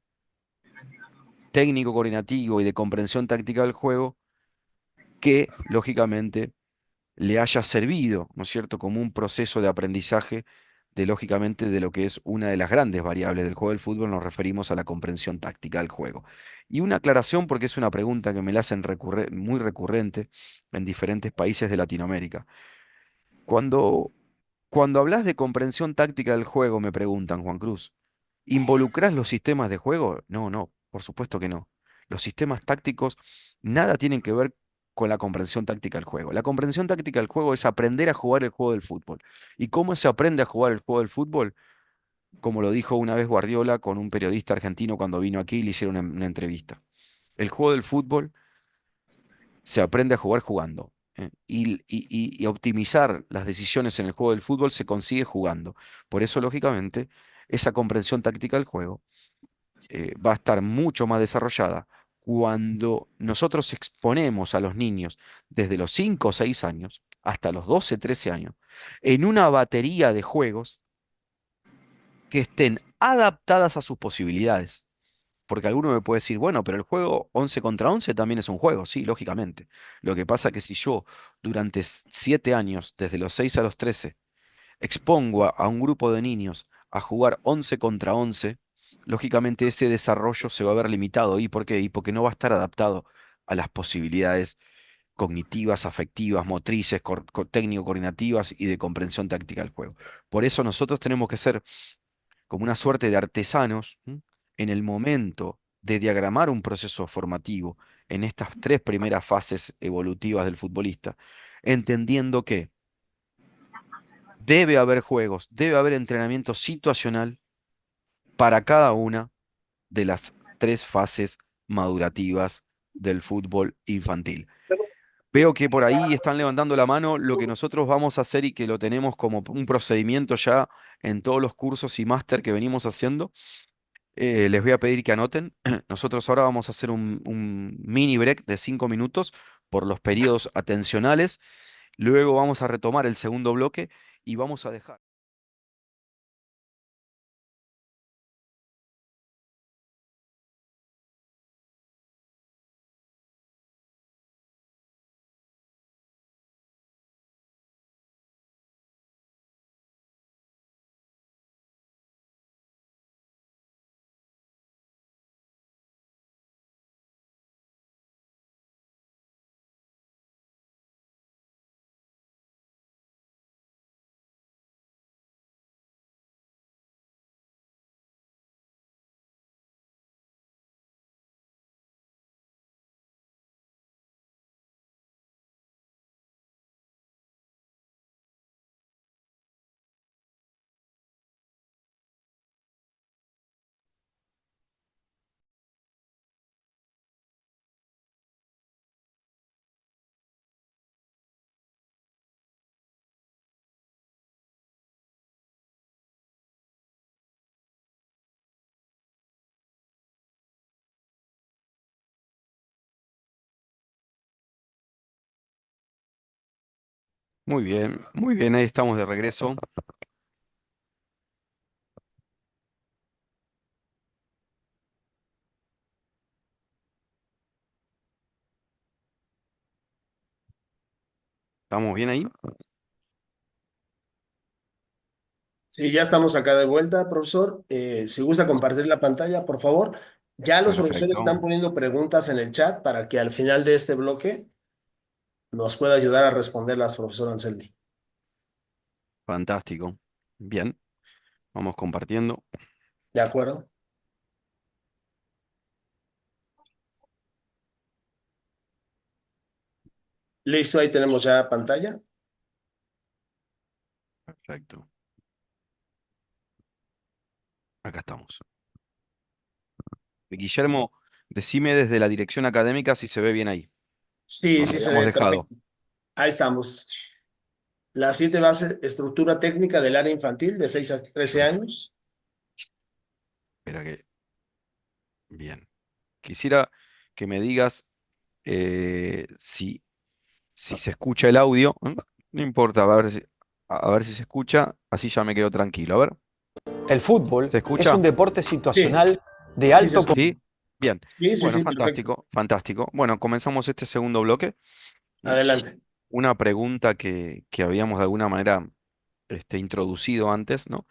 técnico, coordinativo y de comprensión táctica del juego que, lógicamente, le haya servido, ¿no es cierto?, como un proceso de aprendizaje lógicamente, de lo que es una de las grandes variables del juego del fútbol, nos referimos a la comprensión táctica del juego. Y una aclaración, porque es una pregunta que me la hacen muy recurrente en diferentes países de Latinoamérica. Cuando, cuando hablas de comprensión táctica del juego, me preguntan, Juan Cruz, ¿involucras los sistemas de juego? No, no, por supuesto que no. Los sistemas tácticos nada tienen que ver con la comprensión táctica del juego. La comprensión táctica del juego es aprender a jugar el juego del fútbol. ¿Y cómo se aprende a jugar el juego del fútbol? Como lo dijo una vez Guardiola con un periodista argentino cuando vino aquí y le hicieron una entrevista. El juego del fútbol se aprende a jugar jugando. Y optimizar las decisiones en el juego del fútbol se consigue jugando. Por eso, lógicamente, esa comprensión táctica del juego va a estar mucho más desarrollada cuando nosotros exponemos a los niños desde los 5 o 6 años hasta los 12 13 años en una batería de juegos que estén adaptadas a sus posibilidades. Porque alguno me puede decir, bueno, pero el juego 11 contra 11 también es un juego, sí, lógicamente. Lo que pasa es que si yo durante 7 años, desde los 6 a los 13, expongo a un grupo de niños a jugar 11 contra 11, lógicamente ese desarrollo se va a ver limitado. ¿Y por qué? Y porque no va a estar adaptado a las posibilidades cognitivas, afectivas, motrices, técnico-coordinativas y de comprensión táctica del juego. Por eso nosotros tenemos que ser como una suerte de artesanos, ¿m? En el momento de diagramar un proceso formativo en estas tres primeras fases evolutivas del futbolista, entendiendo que debe haber juegos, debe haber entrenamiento situacional para cada una de las tres fases madurativas del fútbol infantil. Veo que por ahí están levantando la mano lo que nosotros vamos a hacer y que lo tenemos como un procedimiento ya en todos los cursos y máster que venimos haciendo. Les voy a pedir que anoten. Nosotros ahora vamos a hacer un mini break de 5 minutos por los periodos atencionales. Luego vamos a retomar el segundo bloque y vamos a dejar. Muy bien, ahí estamos de regreso. ¿Estamos bien ahí? Sí, ya estamos acá de vuelta, profesor. Si gusta compartir la pantalla, por favor. Ya los profesores Perfecto, están poniendo preguntas en el chat para que al final de este bloque nos pueda ayudar a responderlas, profesor Anselmi. fantástico. Bien, vamos compartiendo. ¿De acuerdo? Listo, ahí tenemos ya pantalla. Perfecto. Acá estamos. Guillermo, decime desde la dirección académica si se ve bien ahí, Sí, donde sí se habíamos ve dejado. perfecto. Ahí estamos. Las 7 bases, estructura técnica del área infantil de 6 a 13 años. Espera que. Bien. Quisiera que me digas si se escucha el audio. No importa, a ver si se escucha, así ya me quedo tranquilo. A ver, El fútbol ¿se es un escucha? deporte Sí, situacional de sí se alto. escucha. ¿Sí? Bien. Sí, sí, Bueno, sí, perfecto. fantástico, fantástico. Bueno, comenzamos este segundo bloque. ¿M? Adelante. Una pregunta que habíamos de alguna manera introducido antes, ¿no?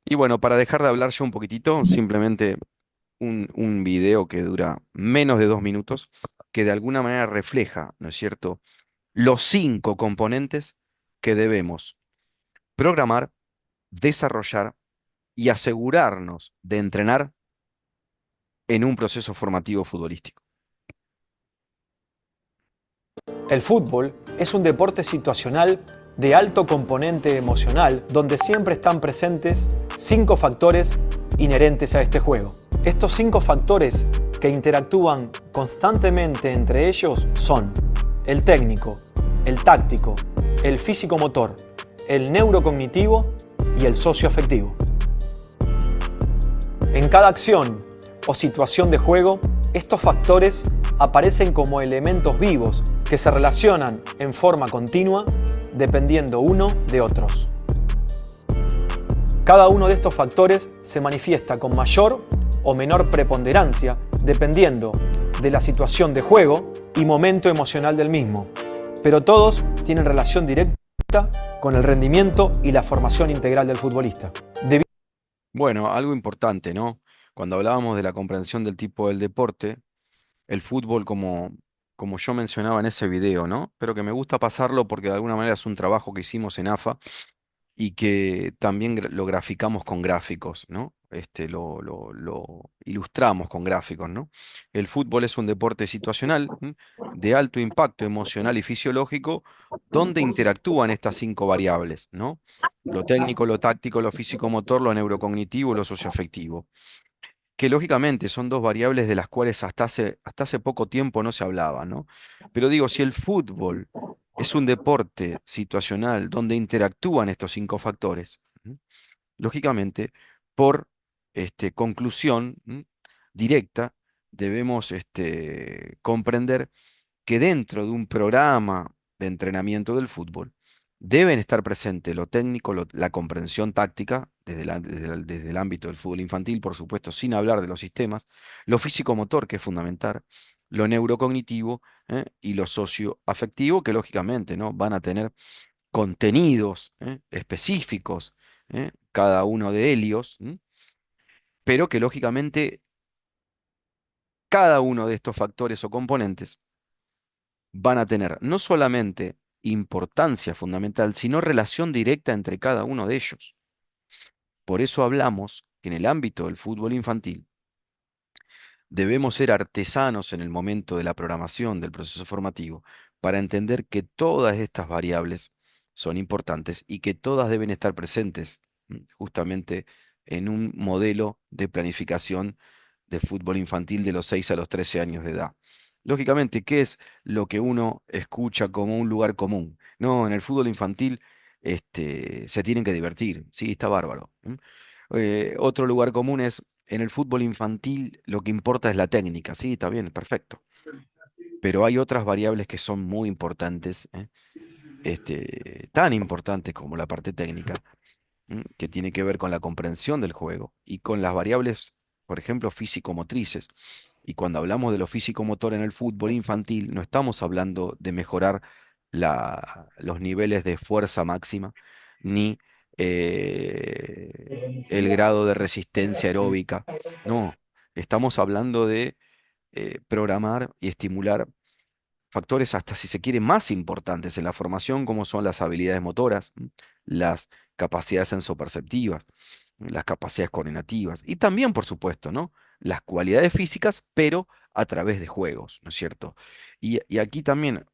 Y bueno, para dejar de hablar yo un poquitito, simplemente un video que dura menos de 2 minutos, que de alguna manera refleja, ¿no es cierto?, los 5 componentes que debemos programar, desarrollar y asegurarnos de entrenar en un proceso formativo futbolístico. El fútbol es un deporte situacional de alto componente emocional donde siempre están presentes 5 factores inherentes a este juego. Estos 5 factores que interactúan constantemente entre ellos son el técnico, el táctico, el físico-motor, el neurocognitivo y el socioafectivo. En cada acción o situación de juego, estos factores aparecen como elementos vivos que se relacionan en forma continua dependiendo uno de otros. Cada uno de estos factores se manifiesta con mayor o menor preponderancia dependiendo de la situación de juego y momento emocional del mismo, pero todos tienen relación directa con el rendimiento y la formación integral del futbolista. Bueno, algo importante, ¿no? Cuando hablábamos de la comprensión del tipo del deporte, el fútbol como como yo mencionaba en ese video, ¿no? Pero que me gusta pasarlo porque de alguna manera es un trabajo que hicimos en AFA y que también lo graficamos con gráficos, ¿no? Lo ilustramos con gráficos, ¿no? El fútbol es un deporte situacional, ¿m? De alto impacto emocional y fisiológico, donde interactúan estas cinco variables, ¿no? Lo técnico, lo táctico, lo físico-motor, lo neurocognitivo, lo socioafectivo, que lógicamente son dos variables de las cuales hasta hace poco tiempo no se hablaba, ¿no? Pero digo, si el fútbol es un deporte situacional donde interactúan estos cinco factores, ¿m? Lógicamente, por conclusión directa, debemos comprender que dentro de un programa de entrenamiento del fútbol deben estar presentes lo técnico, la comprensión táctica, desde el ámbito del fútbol infantil, por supuesto, sin hablar de los sistemas, lo físico-motor, que es fundamental, lo neurocognitivo, y lo socioafectivo, que lógicamente, ¿no? Van a tener contenidos, específicos, cada uno de ellos, pero que lógicamente cada uno de estos factores o componentes van a tener no solamente importancia fundamental, sino relación directa entre cada uno de ellos. Por eso hablamos que en el ámbito del fútbol infantil debemos ser artesanos en el momento de la programación del proceso formativo para entender que todas estas variables son importantes y que todas deben estar presentes justamente en un modelo de planificación de fútbol infantil de los 6 a los 13 años de edad. Lógicamente, ¿qué es lo que uno escucha como un lugar común? No, en el fútbol infantil se tienen que divertir, sí, está bárbaro. Otro lugar común es en el fútbol infantil lo que importa es la técnica, sí, está bien, perfecto. Pero hay otras variables que son muy importantes, tan importantes como la parte técnica, que tiene que ver con la comprensión del juego y con las variables, por ejemplo, físico-motrices. Y cuando hablamos de lo físico-motor en el fútbol infantil, no estamos hablando de mejorar los niveles de fuerza máxima, ni el grado de resistencia aeróbica. No, estamos hablando de programar y estimular factores hasta si se quiere más importantes en la formación, como son las habilidades motoras, las capacidades sensoperceptivas, las capacidades coordinativas y también, por supuesto, ¿no? Las cualidades físicas, pero a través de juegos, ¿no es cierto? Y aquí también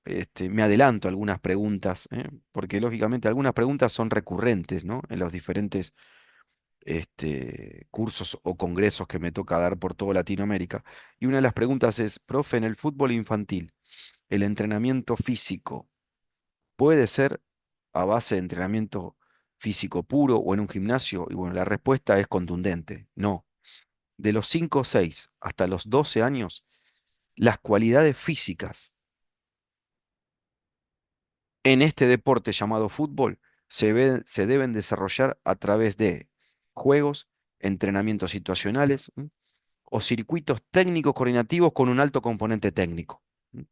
me adelanto a algunas preguntas, porque lógicamente algunas preguntas son recurrentes, ¿no? En los diferentes cursos o congresos que me toca dar por toda Latinoamérica. Y una de las preguntas es, profe, en el fútbol infantil, ¿el entrenamiento físico puede ser a base de entrenamiento físico puro o en un gimnasio? Y bueno, la respuesta es contundente, no. De los 5 o 6 hasta los 12 años, las cualidades físicas en este deporte llamado fútbol se deben desarrollar a través de juegos, entrenamientos situacionales, o circuitos técnicos coordinativos con un alto componente técnico. ¿M?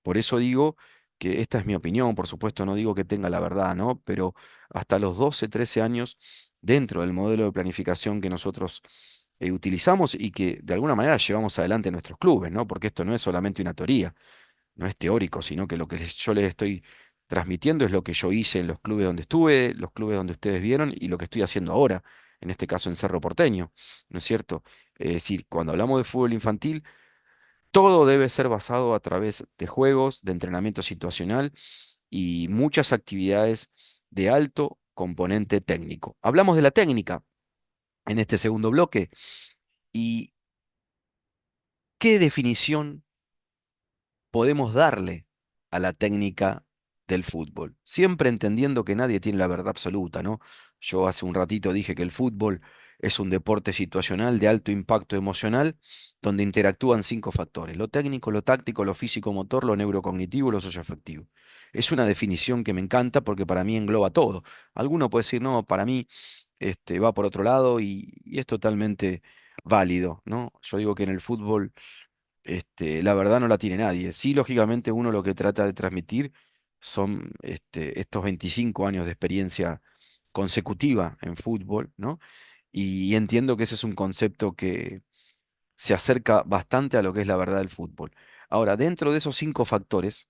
Por eso digo que esta es mi opinión, por supuesto no digo que tenga la verdad, ¿no? Pero hasta los 12, 13 años, dentro del modelo de planificación que nosotros utilizamos y que de alguna manera llevamos adelante en nuestros clubes, ¿no? Porque esto no es solamente una teoría, no es teórico, sino que lo que yo les estoy transmitiendo es lo que yo hice en los clubes donde estuve, los clubes donde ustedes vieron y lo que estoy haciendo ahora, en este caso en Cerro Porteño, ¿no es cierto? Es decir, cuando hablamos de fútbol infantil, todo debe ser basado a través de juegos, de entrenamiento situacional y muchas actividades de alto componente técnico. Hablamos de la técnica en este segundo bloque y qué definición podemos darle a la técnica del fútbol, siempre entendiendo que nadie tiene la verdad absoluta, ¿no? Yo hace un ratito dije que el fútbol es un deporte situacional de alto impacto emocional, donde interactúan cinco factores: lo técnico, lo táctico, lo físico-motor, lo neurocognitivo, lo socioafectivo. Es una definición que me encanta porque para mí engloba todo. Alguno puede decir, no, para mí va por otro lado y es totalmente válido, ¿no? Yo digo que en el fútbol la verdad no la tiene nadie. Sí, lógicamente uno lo que trata de transmitir son estos 25 años de experiencia consecutiva en fútbol, ¿no? Y entiendo que ese es un concepto que se acerca bastante a lo que es la verdad del fútbol. Ahora, dentro de esos 5 factores,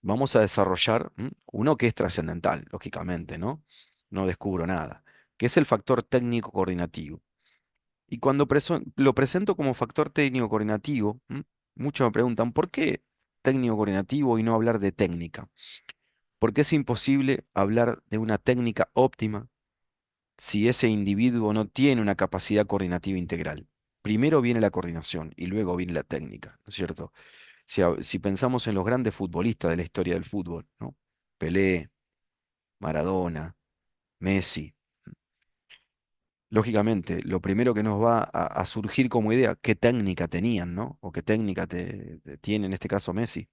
vamos a desarrollar uno que es trascendental, lógicamente, ¿no? No descubro nada, que es el factor técnico coordinativo. Y cuando lo presento como factor técnico coordinativo, muchos me preguntan, ¿por qué técnico coordinativo y no hablar de técnica? Porque es imposible hablar de una técnica óptima si ese individuo no tiene una capacidad coordinativa integral. Primero viene la coordinación y luego viene la técnica, ¿no es cierto? Si pensamos en los grandes futbolistas de la historia del fútbol, ¿no? Pelé, Maradona, Messi. Lógicamente, lo primero que nos va a surgir como idea, ¿qué técnica tenían, ¿no? O qué técnica tiene en este caso Messi.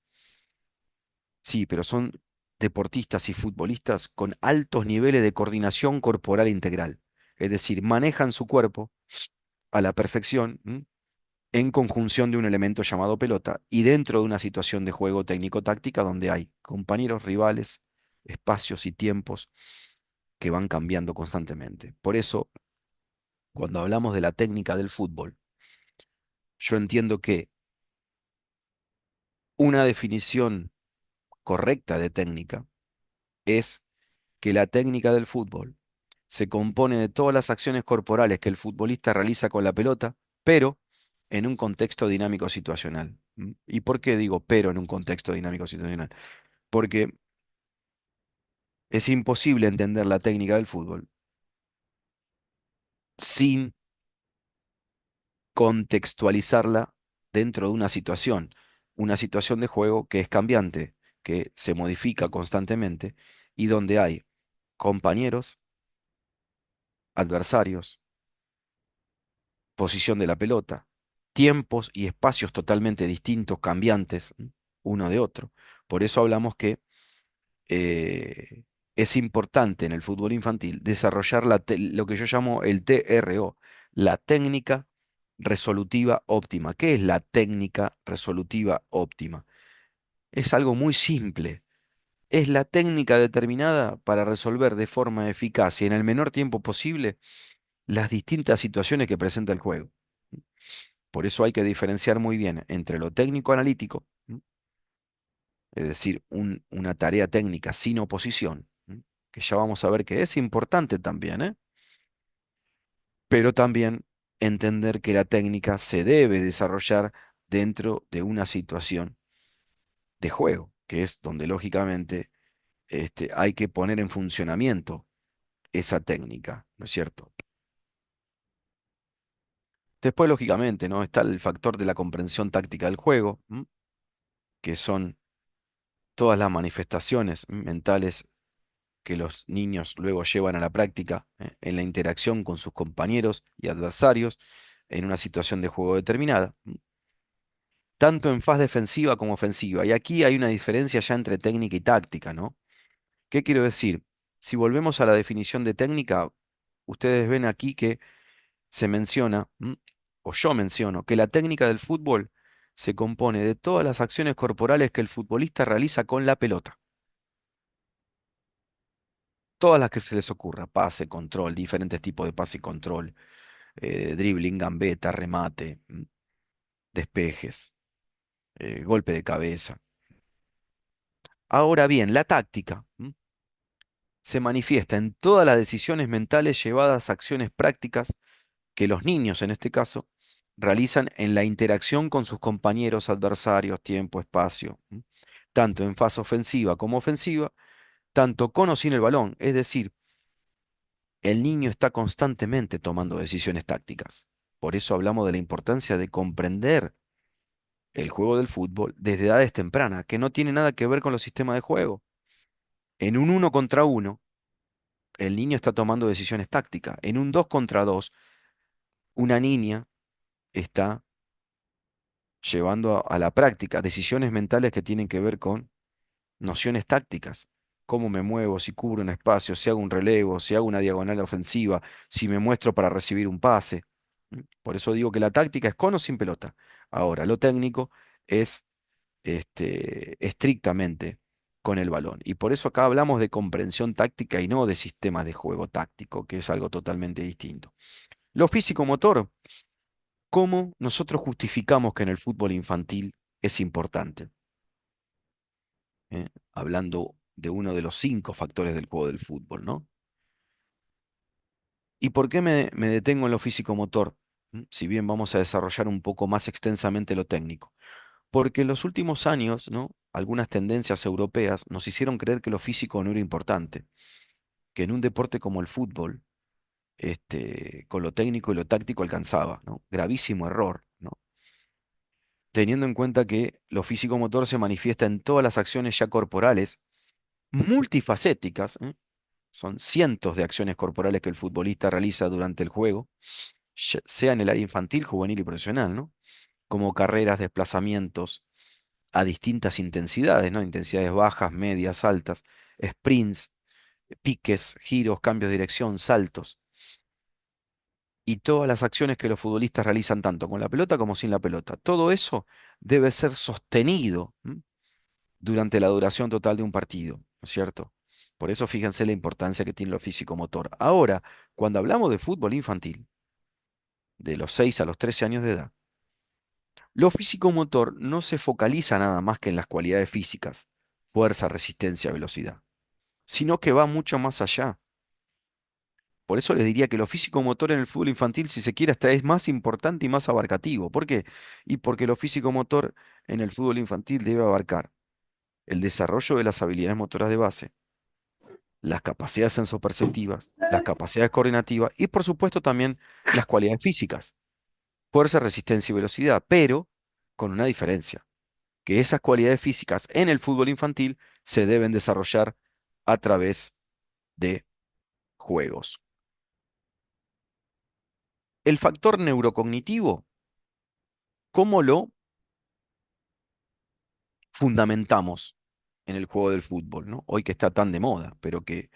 Sí, pero son deportistas y futbolistas con altos niveles de coordinación corporal integral. Es decir, manejan su cuerpo a la perfección, en conjunción de un elemento llamado pelota y dentro de una situación de juego técnico-táctica donde hay compañeros, rivales, espacios y tiempos que van cambiando constantemente. Por eso, cuando hablamos de la técnica del fútbol, yo entiendo que una definición correcta de técnica es que la técnica del fútbol se compone de todas las acciones corporales que el futbolista realiza con la pelota, pero en un contexto dinámico situacional. ¿Y por qué digo pero en un contexto dinámico situacional? Porque es imposible entender la técnica del fútbol sin contextualizarla dentro de una situación de juego que es cambiante, que se modifica constantemente y donde hay compañeros, adversarios, posición de la pelota, tiempos y espacios totalmente distintos, cambiantes, uno de otro. Por eso hablamos que eh, es importante en el fútbol infantil desarrollar lo que yo llamo el TRO, la técnica resolutiva óptima. ¿Qué es la técnica resolutiva óptima? Es algo muy simple. Es la técnica determinada para resolver de forma eficaz y en el menor tiempo posible las distintas situaciones que presenta el juego. Por eso hay que diferenciar muy bien entre lo técnico analítico, es decir, una tarea técnica sin oposición, que ya vamos a ver que es importante también, pero también entender que la técnica se debe desarrollar dentro de una situación de juego, que es donde lógicamente hay que poner en funcionamiento esa técnica, ¿no es cierto? Después, lógicamente, ¿no? Está el factor de la comprensión táctica del juego, que son todas las manifestaciones mentales que los niños luego llevan a la práctica en la interacción con sus compañeros y adversarios en una situación de juego determinada, tanto en fase defensiva como ofensiva. Y aquí hay una diferencia ya entre técnica y táctica, ¿no? ¿Qué quiero decir? Si volvemos a la definición de técnica, ustedes ven aquí que se menciona, o yo menciono, que la técnica del fútbol se compone de todas las acciones corporales que el futbolista realiza con la pelota. Todas las que se les ocurra, pase, control, diferentes tipos de pase y control, dribbling, gambeta, remate, despejes, golpe de cabeza. Ahora bien, la táctica se manifiesta en todas las decisiones mentales llevadas a acciones prácticas que los niños, en este caso, realizan en la interacción con sus compañeros, adversarios, tiempo, espacio, tanto en fase ofensiva como ofensiva, tanto con o sin el balón. Es decir, el niño está constantemente tomando decisiones tácticas. Por eso hablamos de la importancia de comprender el juego del fútbol desde edades tempranas, que no tiene nada que ver con los sistemas de juego. En un uno contra uno, el niño está tomando decisiones tácticas. En un 2 contra 2, una niña está llevando a la práctica decisiones mentales que tienen que ver con nociones tácticas. Cómo me muevo, si cubro un espacio, si hago un relevo, si hago una diagonal ofensiva, si me muestro para recibir un pase. Por eso digo que la táctica es con o sin pelota. Ahora, lo técnico es estrictamente con el balón. Y por eso acá hablamos de comprensión táctica y no de sistemas de juego táctico, que es algo totalmente distinto. Lo físico-motor, ¿cómo nosotros justificamos que en el fútbol infantil es importante. Hablando de uno de los 5 factores del juego del fútbol, ¿no? ¿Y por qué me detengo en lo físico-motor? Si bien vamos a desarrollar un poco más extensamente lo técnico. Porque en los últimos años, ¿no? Algunas tendencias europeas nos hicieron creer que lo físico no era importante, que en un deporte como el fútbol, con lo técnico y lo táctico alcanzaba, ¿no? Gravísimo error, ¿no? Teniendo en cuenta que lo físico-motor se manifiesta en todas las acciones ya corporales, multifacéticas, ¿eh? Son cientos de acciones corporales que el futbolista realiza durante el juego, sea en el área infantil, juvenil y profesional, ¿no? Como carreras, desplazamientos a distintas intensidades, ¿no? Intensidades bajas, medias, altas, sprints, piques, giros, cambios de dirección, saltos. Y todas las acciones que los futbolistas realizan tanto con la pelota como sin la pelota. Todo eso debe ser sostenido, ¿m? Durante la duración total de un partido, ¿no es cierto? Por eso fíjense la importancia que tiene lo físico-motor. Ahora, cuando hablamos de fútbol infantil, de los 6 a los 13 años de edad, lo físico-motor no se focaliza nada más que en las cualidades físicas, fuerza, resistencia, velocidad, sino que va mucho más allá. Por eso les diría que lo físico-motor en el fútbol infantil, si se quiere, hasta es más importante y más abarcativo. ¿Por qué? Y porque lo físico-motor en el fútbol infantil debe abarcar el desarrollo de las habilidades motoras de base, las capacidades sensoperceptivas, las capacidades coordinativas y, por supuesto, también las cualidades físicas, fuerza, resistencia y velocidad, pero con una diferencia, que esas cualidades físicas en el fútbol infantil se deben desarrollar a través de juegos. El factor neurocognitivo, ¿cómo lo fundamentamos en el juego del fútbol, ¿no? Hoy que está tan de moda, pero que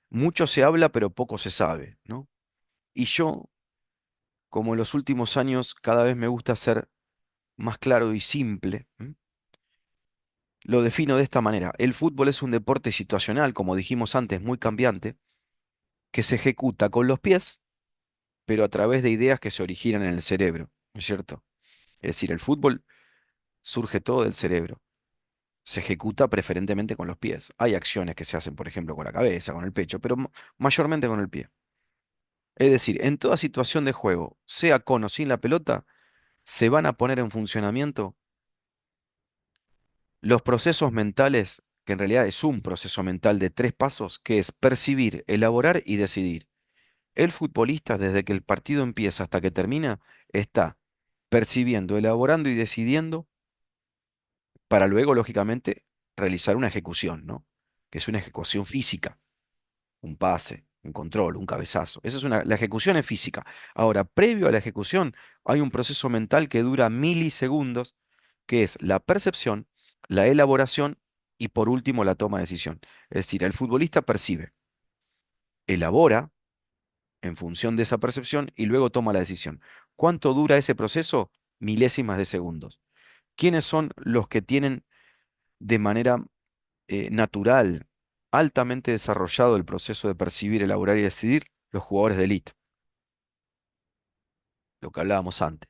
mucho se habla, pero poco se sabe, ¿no? Y yo, como en los últimos años, cada vez me gusta ser más claro y simple, lo defino de esta manera. El fútbol es un deporte situacional, como dijimos antes, muy cambiante, que se ejecuta con los pies, pero a través de ideas que se originan en el cerebro, ¿no es cierto? Es decir, el fútbol surge todo del cerebro. Se ejecuta preferentemente con los pies. Hay acciones que se hacen, por ejemplo, con la cabeza, con el pecho, pero mayormente con el pie. Es decir, en toda situación de juego, sea con o sin la pelota, se van a poner en funcionamiento los procesos mentales, que en realidad es un proceso mental de 3 pasos, que es percibir, elaborar y decidir. El futbolista, desde que el partido empieza hasta que termina, está percibiendo, elaborando y decidiendo para luego, lógicamente, realizar una ejecución, ¿no? Que es una ejecución física, un pase, un control, un cabezazo. La ejecución es física. Ahora, previo a la ejecución, hay un proceso mental que dura milisegundos, que es la percepción, la elaboración y por último la toma de decisión. Es decir, el futbolista percibe, elabora en función de esa percepción y luego toma la decisión. ¿Cuánto dura ese proceso? Milésimas de segundos. ¿Quiénes son los que tienen de manera natural, altamente desarrollado el proceso de percibir, elaborar y decidir? Los jugadores de élite, lo que hablábamos antes,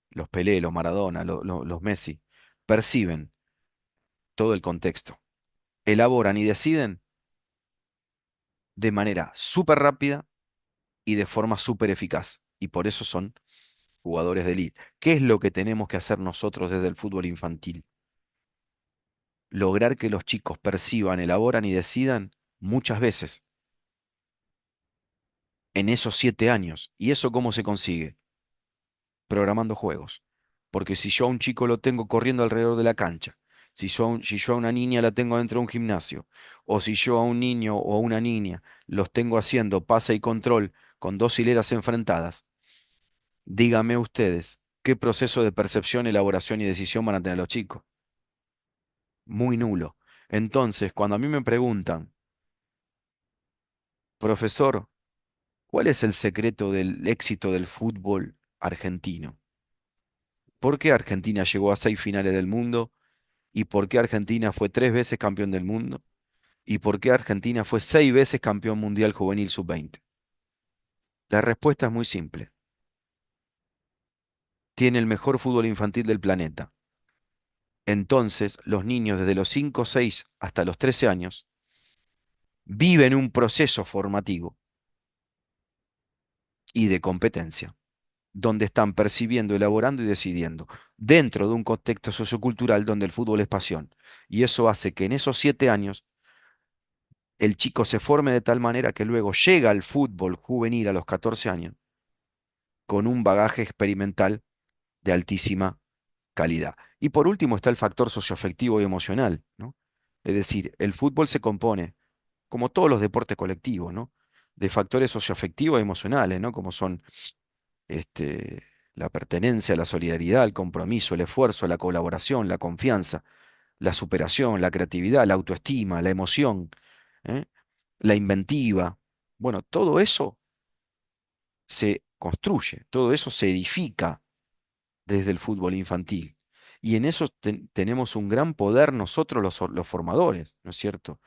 los Pelé, los Maradona, los Messi, perciben todo el contexto, elaboran y deciden de manera súper rápida y de forma súper eficaz. Y por eso son jugadores de élite. ¿Qué es lo que tenemos que hacer nosotros desde el fútbol infantil? Lograr que los chicos perciban, elaboran y decidan muchas veces en esos 7 años. ¿Y eso cómo se consigue? Programando juegos. Porque si yo a un chico lo tengo corriendo alrededor de la cancha, si yo a una niña la tengo dentro de un gimnasio, o si yo a un niño o a una niña los tengo haciendo pase y control con 2 hileras enfrentadas, díganme ustedes, ¿qué proceso de percepción, elaboración y decisión van a tener los chicos? Muy nulo. Entonces, cuando a mí me preguntan, profesor, ¿cuál es el secreto del éxito del fútbol argentino? ¿Por qué Argentina llegó a 6 finales del mundo? ¿Y por qué Argentina fue 3 veces campeón del mundo? ¿Y por qué Argentina fue 6 veces campeón mundial juvenil sub-20? La respuesta es muy simple. Tiene el mejor fútbol infantil del planeta. Entonces, los niños desde los 5, 6 hasta los 13 años viven un proceso formativo y de competencia, donde están percibiendo, elaborando y decidiendo, dentro de un contexto sociocultural donde el fútbol es pasión. Y eso hace que en esos 7 años el chico se forme de tal manera que luego llega al fútbol juvenil a los 14 años con un bagaje experimental de altísima calidad. Y por último está el factor socioafectivo y emocional, ¿no? Es decir, el fútbol se compone, como todos los deportes colectivos, ¿no? De factores socioafectivos y emocionales, ¿no? Como son este, la pertenencia, la solidaridad, el compromiso, el esfuerzo, la colaboración, la confianza, la superación, la creatividad, la autoestima, la emoción, ¿eh? La inventiva. Bueno, todo eso se construye, todo eso se edifica desde el fútbol infantil. Y en eso tenemos un gran poder nosotros los formadores, ¿no es cierto?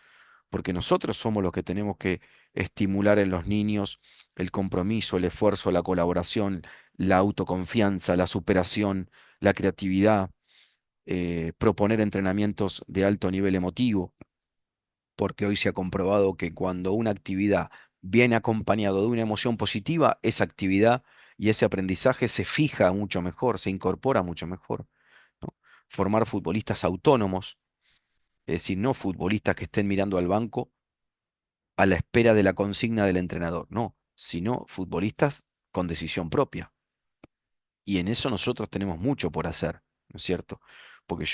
Porque nosotros somos los que tenemos que estimular en los niños el compromiso, el esfuerzo, la colaboración, la autoconfianza, la superación, la creatividad, proponer entrenamientos de alto nivel emotivo, porque hoy se ha comprobado que cuando una actividad viene acompañado de una emoción positiva, esa actividad y ese aprendizaje se fija mucho mejor, se incorpora mucho mejor, ¿no? Formar futbolistas autónomos, es decir, no futbolistas que estén mirando al banco a la espera de la consigna del entrenador, no, sino futbolistas con decisión propia. Y en eso nosotros tenemos mucho por hacer, ¿no es cierto? Porque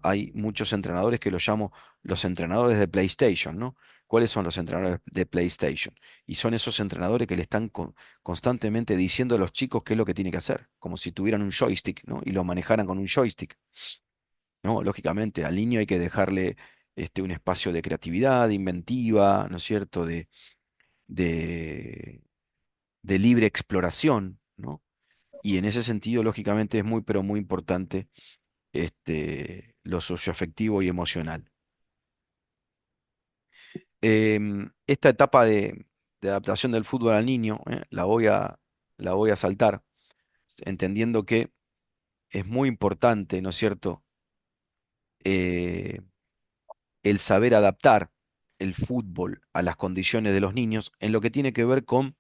hay muchos entrenadores que los llamo los entrenadores de PlayStation, ¿no? ¿Cuáles son los entrenadores de PlayStation? Y son esos entrenadores que le están constantemente diciendo a los chicos qué es lo que tiene que hacer, como si tuvieran un joystick, ¿no? Y lo manejaran con un joystick, ¿no? Lógicamente, al niño hay que dejarle un espacio de creatividad, de inventiva, ¿no es cierto? De, de libre exploración, ¿no? Y en ese sentido, lógicamente, es muy, pero muy importante lo socioafectivo y emocional. Esta etapa de adaptación del fútbol al niño, la voy a saltar, entendiendo que es muy importante, ¿no es cierto?, Eh, el saber adaptar el fútbol a las condiciones de los niños en lo que tiene que ver con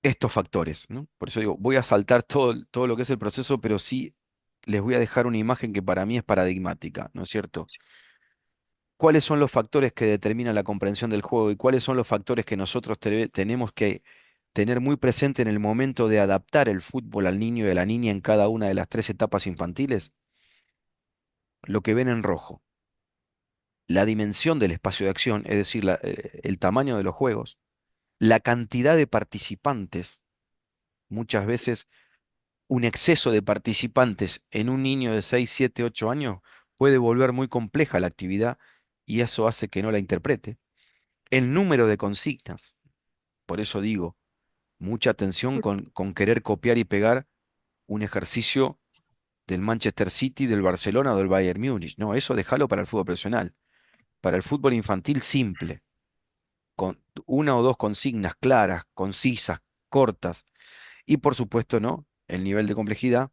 estos factores, ¿no? Por eso digo, voy a saltar todo lo que es el proceso, pero sí les voy a dejar una imagen que para mí es paradigmática, ¿no es cierto? ¿Cuáles son los factores que determinan la comprensión del juego y cuáles son los factores que nosotros tenemos que tener muy presente en el momento de adaptar el fútbol al niño y a la niña en cada una de las 3 etapas infantiles? Lo que ven en rojo, la dimensión del espacio de acción, es decir, el tamaño de los juegos, la cantidad de participantes, muchas veces un exceso de participantes en un niño de 6, 7, 8 años puede volver muy compleja la actividad y eso hace que no la interprete. El número de consignas, por eso digo, mucha atención con querer copiar y pegar un ejercicio del Manchester City, del Barcelona o del Bayern Múnich. No, eso déjalo para el fútbol profesional. Para el fútbol infantil simple, con una o dos consignas claras, concisas, cortas y por supuesto, ¿no? El nivel de complejidad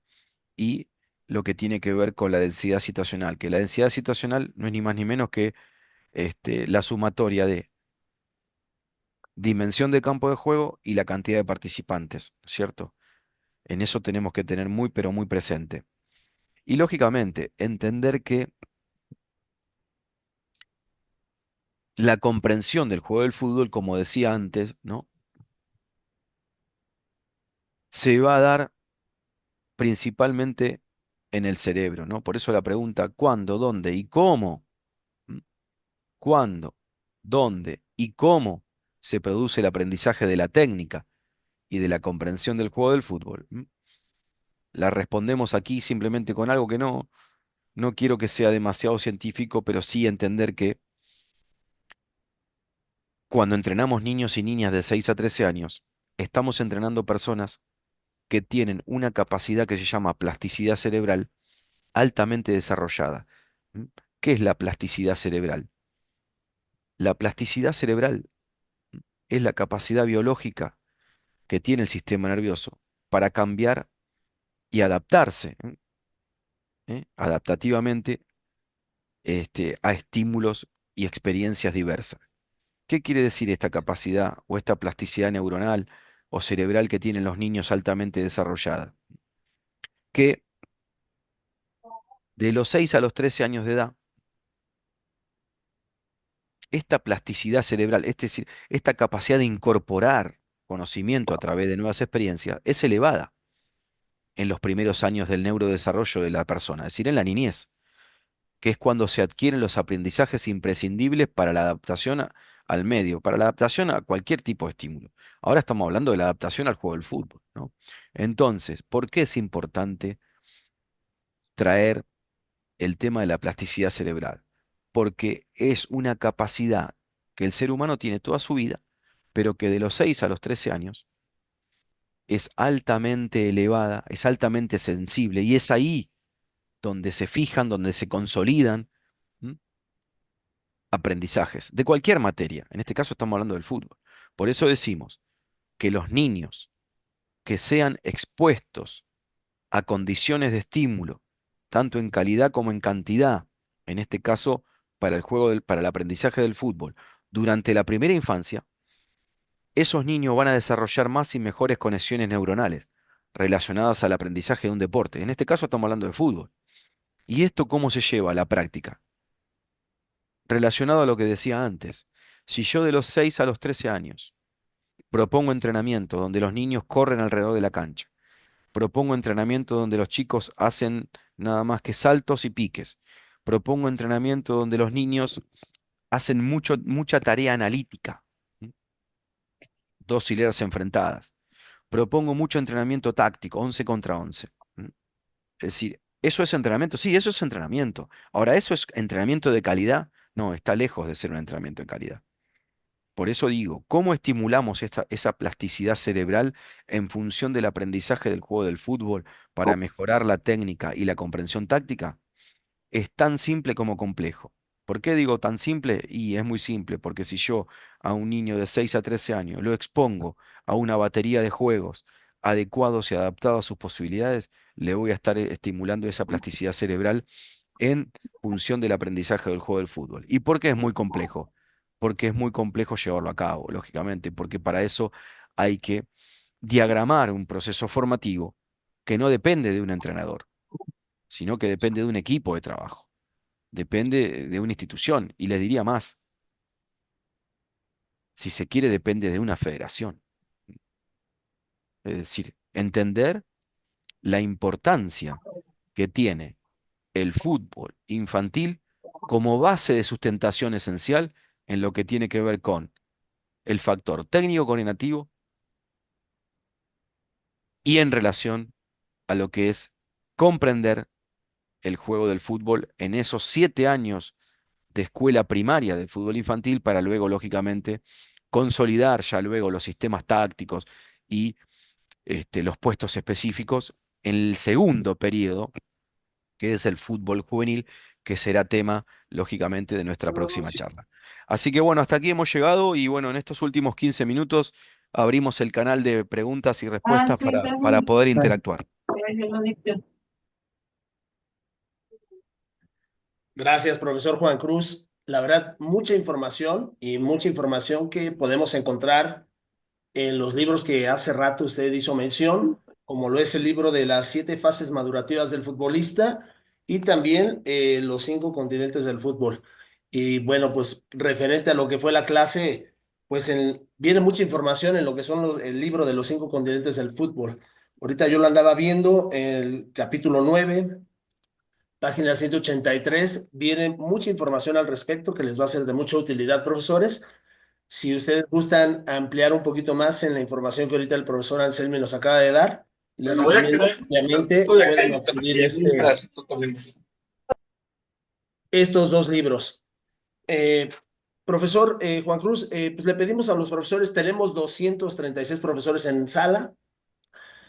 y lo que tiene que ver con la densidad situacional, que la densidad situacional no es ni más ni menos que la sumatoria de dimensión de campo de juego y la cantidad de participantes, ¿cierto? En eso tenemos que tener muy, pero muy presente. Y lógicamente, entender que la comprensión del juego del fútbol, como decía antes, ¿no? Se va a dar principalmente en el cerebro, ¿no? Por eso la pregunta, ¿cuándo, dónde y cómo? ¿Mm? ¿Cuándo, dónde y cómo se produce el aprendizaje de la técnica y de la comprensión del juego del fútbol? ¿Mm? La respondemos aquí simplemente con algo que no quiero que sea demasiado científico, pero sí entender que cuando entrenamos niños y niñas de 6 a 13 años, estamos entrenando personas que tienen una capacidad que se llama plasticidad cerebral altamente desarrollada. ¿Mm? ¿Qué es la plasticidad cerebral? La plasticidad cerebral es la capacidad biológica que tiene el sistema nervioso para cambiar y adaptarse, ¿eh? adaptativamente a estímulos y experiencias diversas. ¿Qué quiere decir esta capacidad o esta plasticidad neuronal o cerebral que tienen los niños altamente desarrollada? Que de los 6 a los 13 años de edad, esta plasticidad cerebral, es decir, esta capacidad de incorporar conocimiento a través de nuevas experiencias, es elevada en los primeros años del neurodesarrollo de la persona, es decir, en la niñez, que es cuando se adquieren los aprendizajes imprescindibles para la adaptación al medio, para la adaptación a cualquier tipo de estímulo. Ahora estamos hablando de la adaptación al juego del fútbol, ¿no? Entonces, ¿por qué es importante traer el tema de la plasticidad cerebral? Porque es una capacidad que el ser humano tiene toda su vida, pero que de los 6 a los 13 años es altamente elevada, es altamente sensible, y es ahí donde se fijan, donde se consolidan, ¿m?, aprendizajes de cualquier materia. En este caso estamos hablando del fútbol. Por eso decimos que los niños que sean expuestos a condiciones de estímulo, tanto en calidad como en cantidad, en este caso para para el aprendizaje del fútbol, durante la primera infancia, esos niños van a desarrollar más y mejores conexiones neuronales relacionadas al aprendizaje de un deporte. En este caso estamos hablando de fútbol. ¿Y esto cómo se lleva a la práctica? Relacionado a lo que decía antes. Si yo de los 6 a los 13 años propongo entrenamiento donde los niños corren alrededor de la cancha, propongo entrenamiento donde los chicos hacen nada más que saltos y piques, propongo entrenamiento donde los niños hacen mucha tarea analítica, ¿m?, dos hileras enfrentadas, propongo mucho entrenamiento táctico, 11 contra 11. Es decir, ¿eso es entrenamiento? Sí, eso es entrenamiento. Ahora, ¿eso es entrenamiento de calidad? No, está lejos de ser un entrenamiento de calidad. Por eso digo, ¿cómo estimulamos esa plasticidad cerebral en función del aprendizaje del juego del fútbol para mejorar la técnica y la comprensión táctica? Es tan simple como complejo. ¿Por qué digo tan simple? Y es muy simple, porque si yo a un niño de 6 a 13 años lo expongo a una batería de juegos adecuados y adaptados a sus posibilidades, le voy a estar estimulando esa plasticidad cerebral en función del aprendizaje del juego del fútbol. ¿Y por qué es muy complejo? Porque es muy complejo llevarlo a cabo, lógicamente, porque para eso hay que diagramar un proceso formativo que no depende de un entrenador, sino que depende de un equipo de trabajo, depende de una institución, y le diría más, si se quiere, depende de una federación. Es decir, entender la importancia que tiene el fútbol infantil como base de sustentación esencial en lo que tiene que ver con el factor técnico coordinativo y en relación a lo que es comprender el juego del fútbol en esos 7 años de escuela primaria del fútbol infantil para luego, lógicamente, consolidar ya luego los sistemas tácticos y los puestos específicos en el segundo periodo, que es el fútbol juvenil, que será tema, lógicamente, de nuestra próxima charla. Así que bueno, hasta aquí hemos llegado y bueno, en estos últimos 15 minutos abrimos el canal de preguntas y respuestas para poder interactuar. Gracias, profesor Juan Cruz. La verdad, mucha información y mucha información que podemos encontrar en los libros que hace rato usted hizo mención, como lo es el libro de las 7 fases madurativas del futbolista y también los 5 continentes del fútbol. Y bueno, pues referente a lo que fue la clase, pues viene mucha información en lo que son el libro de los 5 continentes del fútbol. Ahorita yo lo andaba viendo, el capítulo 9, página 183, viene mucha información al respecto que les va a ser de mucha utilidad, profesores. Si ustedes gustan ampliar un poquito más en la información que ahorita el profesor Anselmi nos acaba de dar, les recomiendo que obviamente pueden adquirir estos 2 libros. Eh, Profesor Juan Cruz, pues le pedimos a los profesores, tenemos 236 profesores en sala.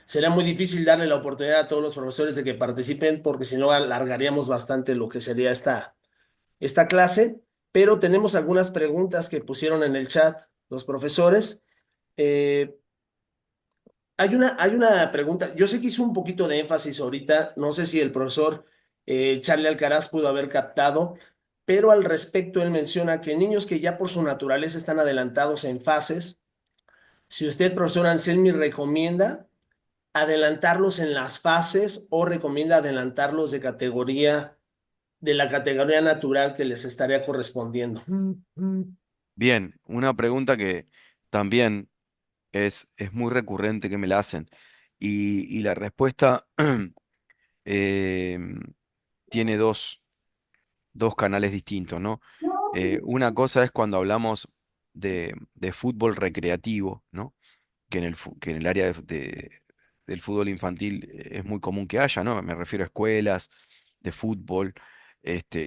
Será muy difícil darle la oportunidad a todos los profesores de que participen porque si no alargaríamos bastante lo que sería esta clase, pero tenemos algunas preguntas que pusieron en el chat los profesores. Eh, hay una pregunta, yo sé que hizo un poquito de énfasis ahorita, no sé si el profesor Charlie Alcaraz pudo haber captado, pero al respecto él menciona que niños que ya por su naturaleza están adelantados en fases, si usted, profesor Anselmi, recomienda adelantarlos en las fases o recomienda adelantarlos de la categoría natural que les estaría correspondiendo. Bien, una pregunta que también es muy recurrente que me la hacen y la respuesta em, tiene dos canales distintos, ¿no? Una cosa es cuando hablamos de fútbol recreativo, ¿no? Que en el área del fútbol infantil es muy común que haya, ¿no? Me refiero a escuelas de fútbol.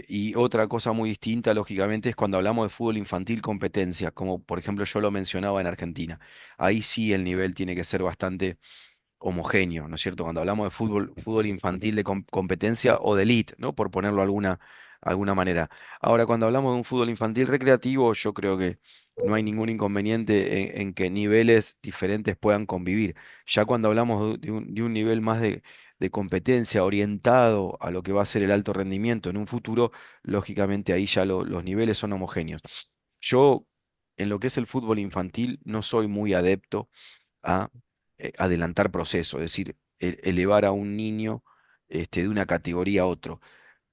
Y otra cosa muy distinta, lógicamente, es cuando hablamos de fútbol infantil competencia, como por ejemplo yo lo mencionaba en Argentina. Ahí sí el nivel tiene que ser bastante homogéneo, ¿no es cierto? Cuando hablamos de fútbol infantil de competencia o de elite, ¿no? Por ponerlo alguna manera. Ahora, cuando hablamos de un fútbol infantil recreativo, yo creo que no hay ningún inconveniente en que niveles diferentes puedan convivir. Ya cuando hablamos de un nivel más de competencia orientado a lo que va a ser el alto rendimiento en un futuro, lógicamente ahí ya los niveles son homogéneos. Yo, en lo que es el fútbol infantil, no soy muy adepto a adelantar proceso, es decir, elevar a un niño de una categoría a otro.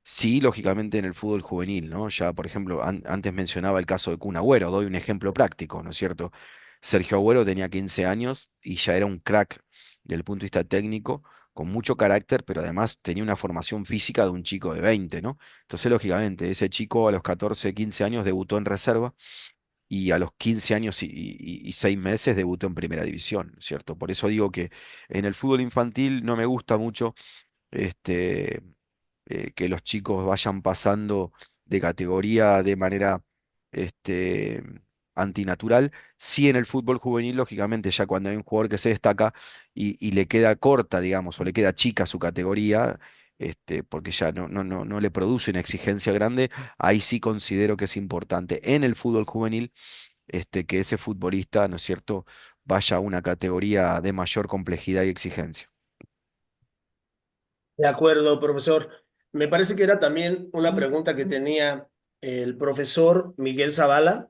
Sí, lógicamente en el fútbol juvenil, ¿no? Ya, por ejemplo, antes mencionaba el caso de Kun Agüero, doy un ejemplo práctico, ¿no es cierto? Sergio Agüero tenía 15 años y ya era un crack desde el punto de vista técnico, con mucho carácter, pero además tenía una formación física de un chico de 20, ¿no? Entonces, lógicamente, ese chico a los 14, 15 años debutó en reserva y a los 15 años y 6 meses debutó en primera división, ¿cierto? Por eso digo que en el fútbol infantil no me gusta mucho este, que los chicos vayan pasando de categoría de manera este, antinatural. Sí, en el fútbol juvenil, lógicamente, ya cuando hay un jugador que se destaca y le queda corta, digamos, o le queda chica su categoría, porque ya no le produce una exigencia grande, ahí sí considero que es importante en el fútbol juvenil que ese futbolista, ¿no es cierto?, vaya a una categoría de mayor complejidad y exigencia. De acuerdo, profesor. Me parece que era también una pregunta que tenía el profesor Miguel Zavala,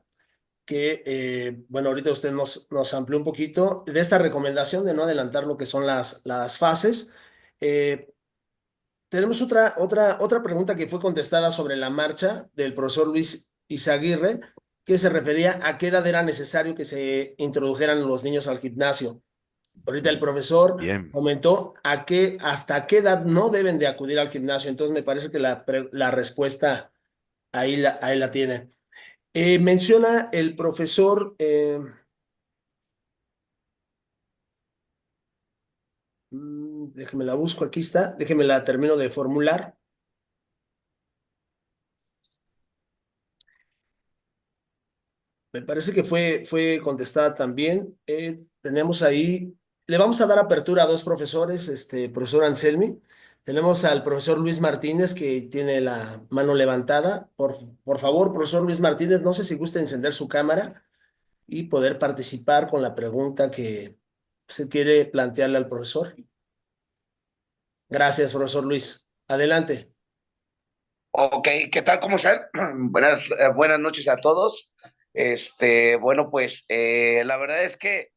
que, bueno, ahorita usted nos amplió un poquito de esta recomendación de no adelantar lo que son las fases. Eh, Tenemos otra pregunta que fue contestada sobre la marcha del profesor Luis Izaguirre, que se refería a qué edad era necesario que se introdujeran los niños al gimnasio. Ahorita el profesor Bien, comentó hasta qué edad no deben de acudir al gimnasio, entonces me parece que la respuesta ahí la tiene. Menciona el profesor, déjeme la busco, aquí está, déjeme la termino de formular. Me parece que fue contestada también. Tenemos ahí, le vamos a dar apertura a dos profesores, profesor Anselmi. Tenemos al profesor Luis Martínez que tiene la mano levantada. Por favor, profesor Luis Martínez, no sé si gusta encender su cámara y poder participar con la pregunta que se quiere plantearle al profesor. Gracias, profesor Luis. Adelante. Ok, ¿qué tal? ¿Cómo están? Buenas noches a todos. Bueno, pues la verdad es que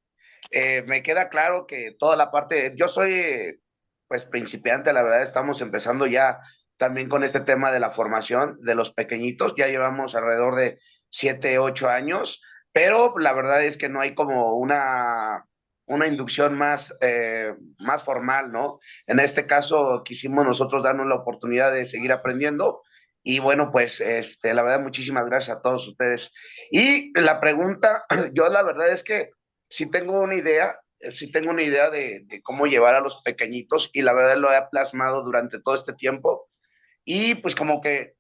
me queda claro que toda la parte, yo soy pues principiante, la verdad estamos empezando ya también con este tema de la formación de los pequeñitos, ya llevamos alrededor de 7, 8 años, pero la verdad es que no hay como una inducción más formal, ¿no? En este caso quisimos nosotros darnos la oportunidad de seguir aprendiendo y bueno, pues la verdad muchísimas gracias a todos ustedes. Y la pregunta, yo la verdad es que sí tengo una idea de cómo llevar a los pequeñitos y la verdad lo he plasmado durante todo este tiempo y pues como que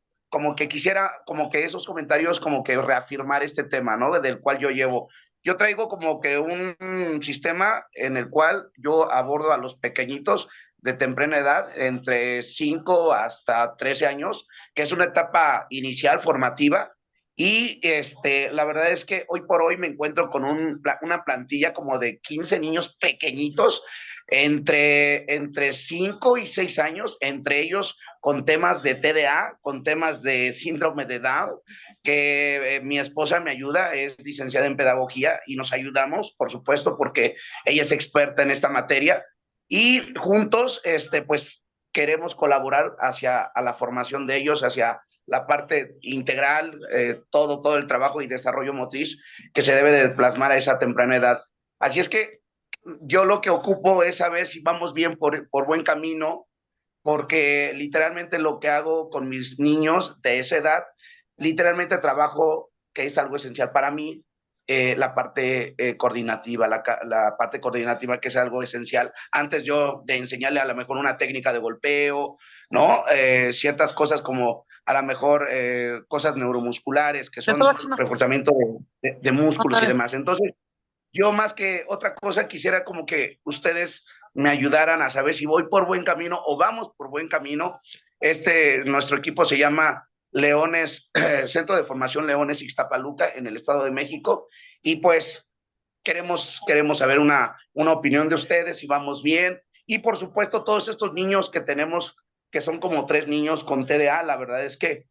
quisiera, como que esos comentarios, como que reafirmar este tema, ¿no? Del cual yo llevo. Yo traigo como que un sistema en el cual yo abordo a los pequeñitos de temprana edad, entre 5 hasta 13 años, que es una etapa inicial formativa, Y la verdad es que hoy por hoy me encuentro con una plantilla como de 15 niños pequeñitos, entre 5 y 6 años, entre ellos con temas de TDA, con temas de síndrome de Down, que mi esposa me ayuda, es licenciada en pedagogía y nos ayudamos, por supuesto, porque ella es experta en esta materia y juntos, pues queremos colaborar hacia a la formación de ellos, hacia la parte integral, todo el trabajo y desarrollo motriz que se debe de plasmar a esa temprana edad. Así es que yo lo que ocupo es saber si vamos bien por buen camino, porque literalmente lo que hago con mis niños de esa edad, literalmente trabajo, que es algo esencial para mí, la parte coordinativa, la parte coordinativa que es algo esencial. Antes yo de enseñarle a lo mejor una técnica de golpeo, ¿no? Ciertas cosas como a lo mejor cosas neuromusculares, que son reforzamiento de músculos y demás. Entonces, yo más que otra cosa quisiera como que ustedes me ayudaran a saber si voy por buen camino o vamos por buen camino. Nuestro equipo se llama Leones, Centro de Formación Leones Ixtapaluca en el Estado de México y pues queremos saber una opinión de ustedes, si vamos bien y por supuesto todos estos niños que tenemos, que son como 3 niños con TDA, la verdad es que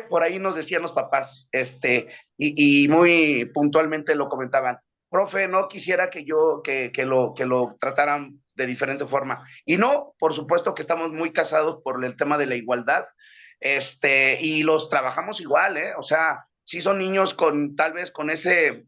por ahí nos decían los papás, y muy puntualmente lo comentaban, profe, no quisiera que lo trataran de diferente forma. Y no, por supuesto que estamos muy casados por el tema de la igualdad, y los trabajamos igual, ¿eh? O sea, sí son niños con tal vez con ese,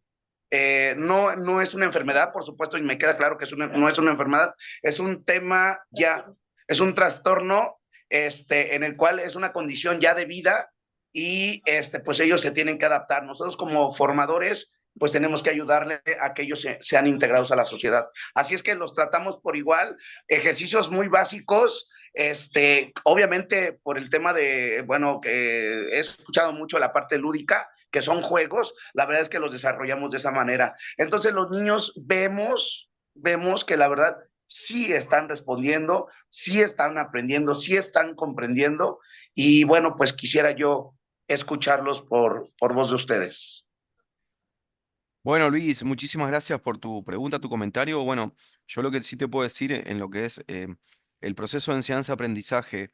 no es una enfermedad, por supuesto, y me queda claro que no es una enfermedad, es un tema ya, es un trastorno, en el cual es una condición ya de vida y pues ellos se tienen que adaptar. Nosotros como formadores pues tenemos que ayudarle a que ellos sean integrados a la sociedad. Así es que los tratamos por igual, ejercicios muy básicos, obviamente por el tema de, bueno, que he escuchado mucho la parte lúdica, que son juegos, la verdad es que los desarrollamos de esa manera. Entonces los niños vemos que la verdad sí están respondiendo, sí están aprendiendo, sí están comprendiendo y bueno, pues quisiera yo escucharlos por voz de ustedes. Bueno, Luis, muchísimas gracias por tu pregunta, tu comentario. Bueno, yo lo que sí te puedo decir en lo que es el proceso de enseñanza-aprendizaje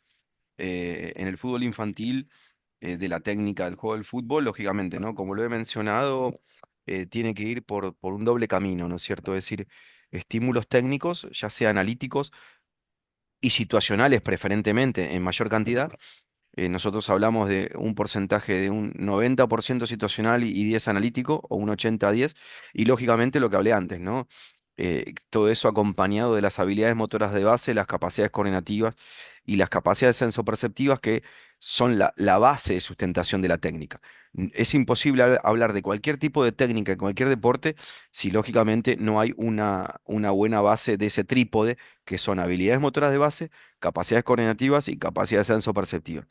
en el fútbol infantil, de la técnica del juego del fútbol, lógicamente, ¿no? Como lo he mencionado, tiene que ir por un doble camino, ¿no es cierto? Es decir, estímulos técnicos, ya sea analíticos y situacionales preferentemente en mayor cantidad. Nosotros hablamos de un porcentaje de un 90% situacional y 10 analítico, o un 80-10, y lógicamente lo que hablé antes, ¿no? Todo eso acompañado de las habilidades motoras de base, las capacidades coordinativas y las capacidades sensoperceptivas que son la base de sustentación de la técnica. Es imposible hablar de cualquier tipo de técnica en cualquier deporte si lógicamente no hay una buena base de ese trípode, que son habilidades motoras de base, capacidades coordinativas y capacidades sensoperceptivas.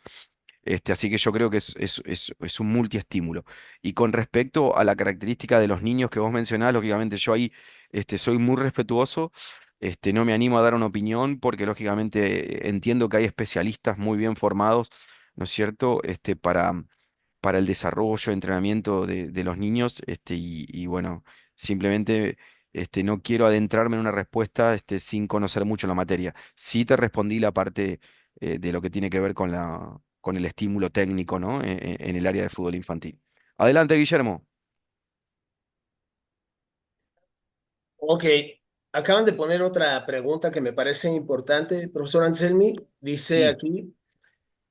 Así que yo creo que es un multiestímulo. Y con respecto a la característica de los niños que vos mencionás, lógicamente yo ahí soy muy respetuoso. No me animo a dar una opinión porque lógicamente entiendo que hay especialistas muy bien formados, ¿no es cierto? Para el desarrollo, entrenamiento de los niños. Y bueno, simplemente no quiero adentrarme en una respuesta sin conocer mucho la materia. Sí te respondí la parte de lo que tiene que ver con el estímulo técnico, ¿no? En el área de fútbol infantil. Adelante, Guillermo. Ok, acaban de poner otra pregunta que me parece importante, profesor Anselmi. Dice Sí, aquí,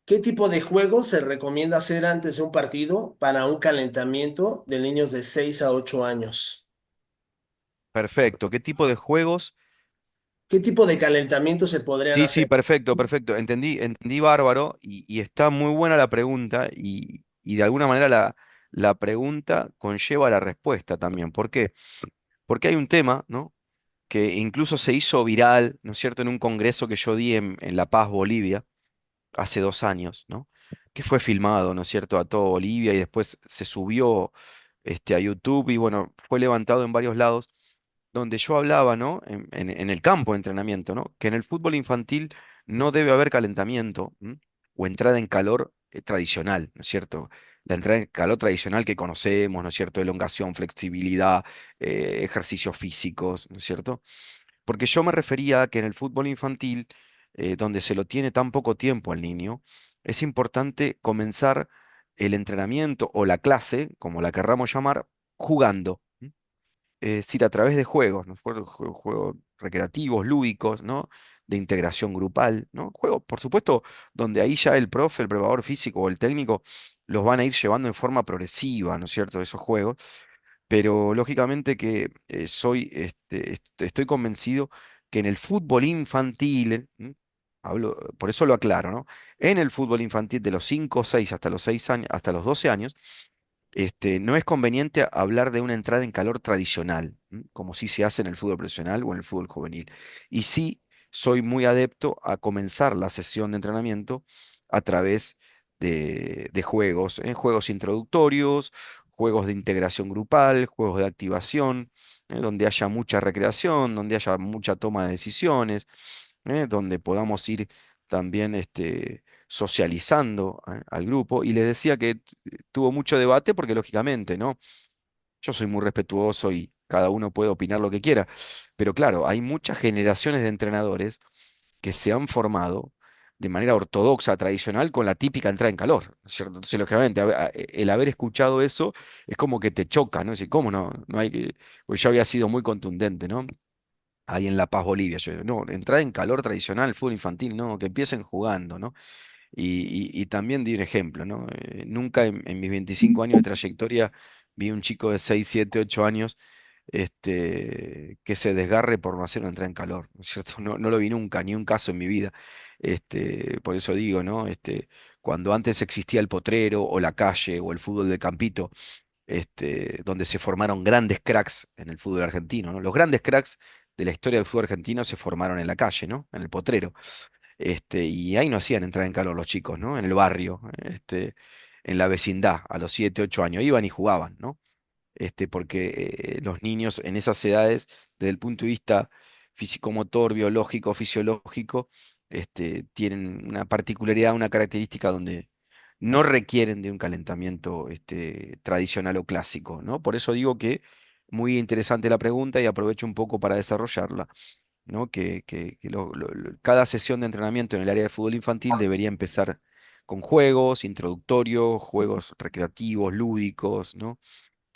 ¿qué tipo de juego se recomienda hacer antes de un partido para un calentamiento de niños de 6 a 8 años? perfecto. ¿Qué tipo de juegos? ¿Qué tipo de calentamiento se podrían Sí, sí, hacer? perfecto, perfecto. Entendí bárbaro y está muy buena la pregunta y de alguna manera la pregunta conlleva la respuesta también. ¿Por qué? Porque hay un tema, ¿no? Que incluso se hizo viral, ¿no es cierto?, en un congreso que yo di en La Paz, Bolivia, hace 2 años, ¿no? Que fue filmado, ¿no es cierto?, a todo Bolivia y después se subió a YouTube y bueno, fue levantado en varios lados, donde yo hablaba, ¿no? En el campo de entrenamiento, ¿no? Que en el fútbol infantil no debe haber calentamiento, ¿m? O entrada en calor tradicional, ¿no es cierto? la entrada en calor tradicional que conocemos, ¿no es cierto? Elongación, flexibilidad, ejercicios físicos, ¿no es cierto? Porque yo me refería a que en el fútbol infantil, donde se lo tiene tan poco tiempo al niño, es importante comenzar el entrenamiento o la clase, como la querramos llamar, jugando. Es decir, a través de juegos, ¿no? Juegos recreativos, lúdicos, ¿no? De integración grupal, ¿no? Juegos, por supuesto, donde ahí ya el profe, el preparador físico o el técnico los van a ir llevando en forma progresiva, ¿no es cierto?, esos juegos, pero lógicamente que estoy convencido que en el fútbol infantil, hablo, por eso lo aclaro, ¿no? En el fútbol infantil de los 5 o 6 hasta los 6 años, hasta los 12 años, no es conveniente hablar de una entrada en calor tradicional, como sí se hace en el fútbol profesional o en el fútbol juvenil. Y sí soy muy adepto a comenzar la sesión de entrenamiento a través de juegos, juegos introductorios, juegos de integración grupal, juegos de activación, donde haya mucha recreación, donde haya mucha toma de decisiones, donde podamos ir también socializando al grupo. Y les decía que tuvo mucho debate porque lógicamente, ¿no? Yo soy muy respetuoso y cada uno puede opinar lo que quiera, pero claro, hay muchas generaciones de entrenadores que se han formado de manera ortodoxa, tradicional, con la típica entrada en calor, ¿no es cierto? Entonces, lógicamente, el haber escuchado eso es como que te choca, ¿no? Es decir, ¿cómo no? No hay que... Pues yo había sido muy contundente, ¿no? Ahí en La Paz, Bolivia. Yo digo, no, entrada en calor tradicional, fútbol infantil, no, que empiecen jugando, ¿no? Y también di un ejemplo, ¿no? Nunca en mis 25 años de trayectoria vi un chico de 6 7 8 años que se desgarre por no hacer una entrada en calor, ¿no es cierto? No, no lo vi nunca, ni un caso en mi vida. Por eso digo, ¿no? Cuando antes existía el potrero o la calle o el fútbol de campito, donde se formaron grandes cracks en el fútbol argentino, ¿no? Los grandes cracks de la historia del fútbol argentino se formaron en la calle, ¿no? En el potrero. Y ahí no hacían entrar en calor los chicos, ¿no? En el barrio, en la vecindad, a los 7 8 años, iban y jugaban, ¿no? Porque los niños en esas edades, desde el punto de vista físico-motor, biológico, fisiológico, tienen una particularidad, una característica donde no requieren de un calentamiento tradicional o clásico, ¿no? Por eso digo que muy interesante la pregunta y aprovecho un poco para desarrollarla, ¿no? Que cada sesión de entrenamiento en el área de fútbol infantil debería empezar con juegos introductorios, juegos recreativos, lúdicos, ¿no?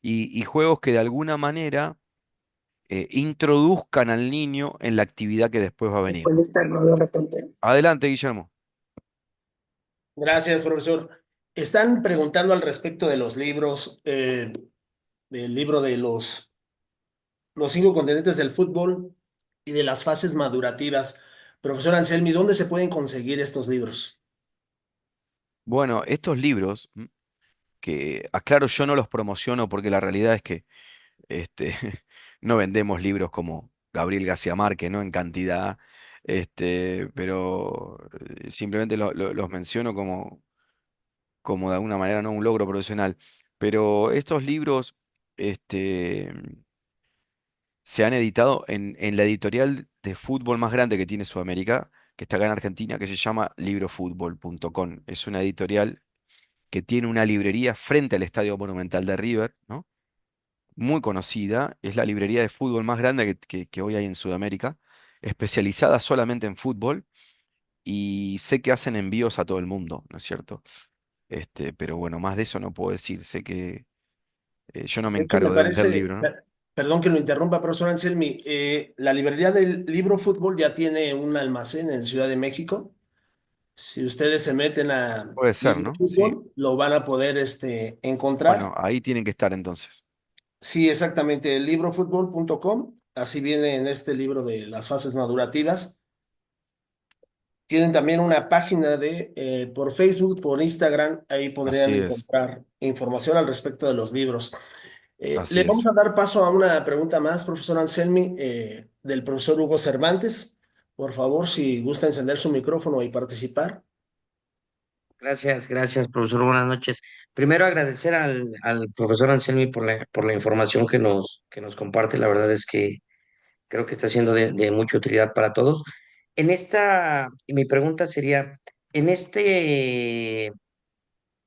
Y juegos que de alguna manera introduzcan al niño en la actividad que después va a venir. Conectarlo de repente. Adelante, Guillermo. Gracias, profesor. Están preguntando al respecto de los libros, del libro de los 5 continentes del fútbol y de las fases madurativas. Profesor Anselmi, ¿dónde se pueden conseguir estos libros? Bueno, estos libros, que aclaro, yo no los promociono porque la realidad es que este, no vendemos libros como Gabriel García Márquez, ¿no? En cantidad, pero simplemente los menciono como de alguna manera, ¿no? Un logro profesional. Pero estos libros, este, se han editado en la editorial de fútbol más grande que tiene Sudamérica, que está acá en Argentina, que se llama librofutbol.com. Es una editorial que tiene una librería frente al Estadio Monumental de River, ¿no? Muy conocida, es la librería de fútbol más grande que hoy hay en Sudamérica, especializada solamente en fútbol, y sé que hacen envíos a todo el mundo, ¿no es cierto? Pero bueno, más de eso no puedo decir, sé que yo no me De hecho, me encargo de vender parece, libros, ¿no? perdón que lo interrumpa, profesor Anselmi, la librería del libro fútbol ya tiene un almacén en Ciudad de México. Si ustedes se meten a Puede ser, libro ¿no? Sí. fútbol, lo van a poder Bueno, encontrar. ahí tienen que estar entonces. Sí, exactamente, librofutbol.com. Así viene en este libro de las fases madurativas. Tienen también una página por Facebook, por Instagram, ahí podrían Así es, encontrar información al respecto de los libros. Le así vamos es. a dar paso a una pregunta más, profesor Anselmi, del profesor Hugo Cervantes. Por favor, si gusta encender su micrófono y participar. Gracias, gracias, profesor. Buenas noches. Primero agradecer al profesor Anselmi por la información que nos comparte. La verdad es que creo que está siendo de mucha utilidad para todos. Mi pregunta sería, en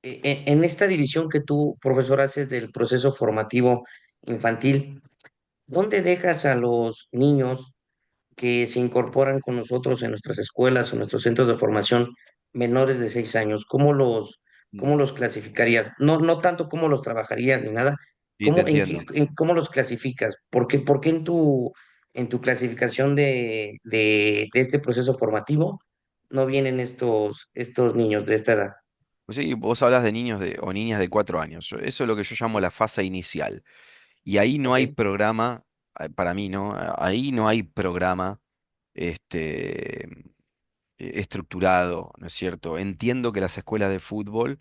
En esta división que tú, profesor, haces del proceso formativo infantil, ¿dónde dejas a los niños que se incorporan con nosotros en nuestras escuelas o nuestros centros de formación menores de 6 años? Cómo los clasificarías? No, no tanto cómo los trabajarías ni nada, Sí, te entiendo. cómo los clasificas? ¿Por qué en tu clasificación de este proceso formativo no vienen estos niños de esta edad? Pues sí, vos hablas de niños o niñas de 4 años. Eso es lo que yo llamo la fase inicial. Y ahí no Ok, hay programa, para mí, ¿no? Ahí no hay programa este, estructurado, ¿no es cierto? Entiendo que las escuelas de fútbol,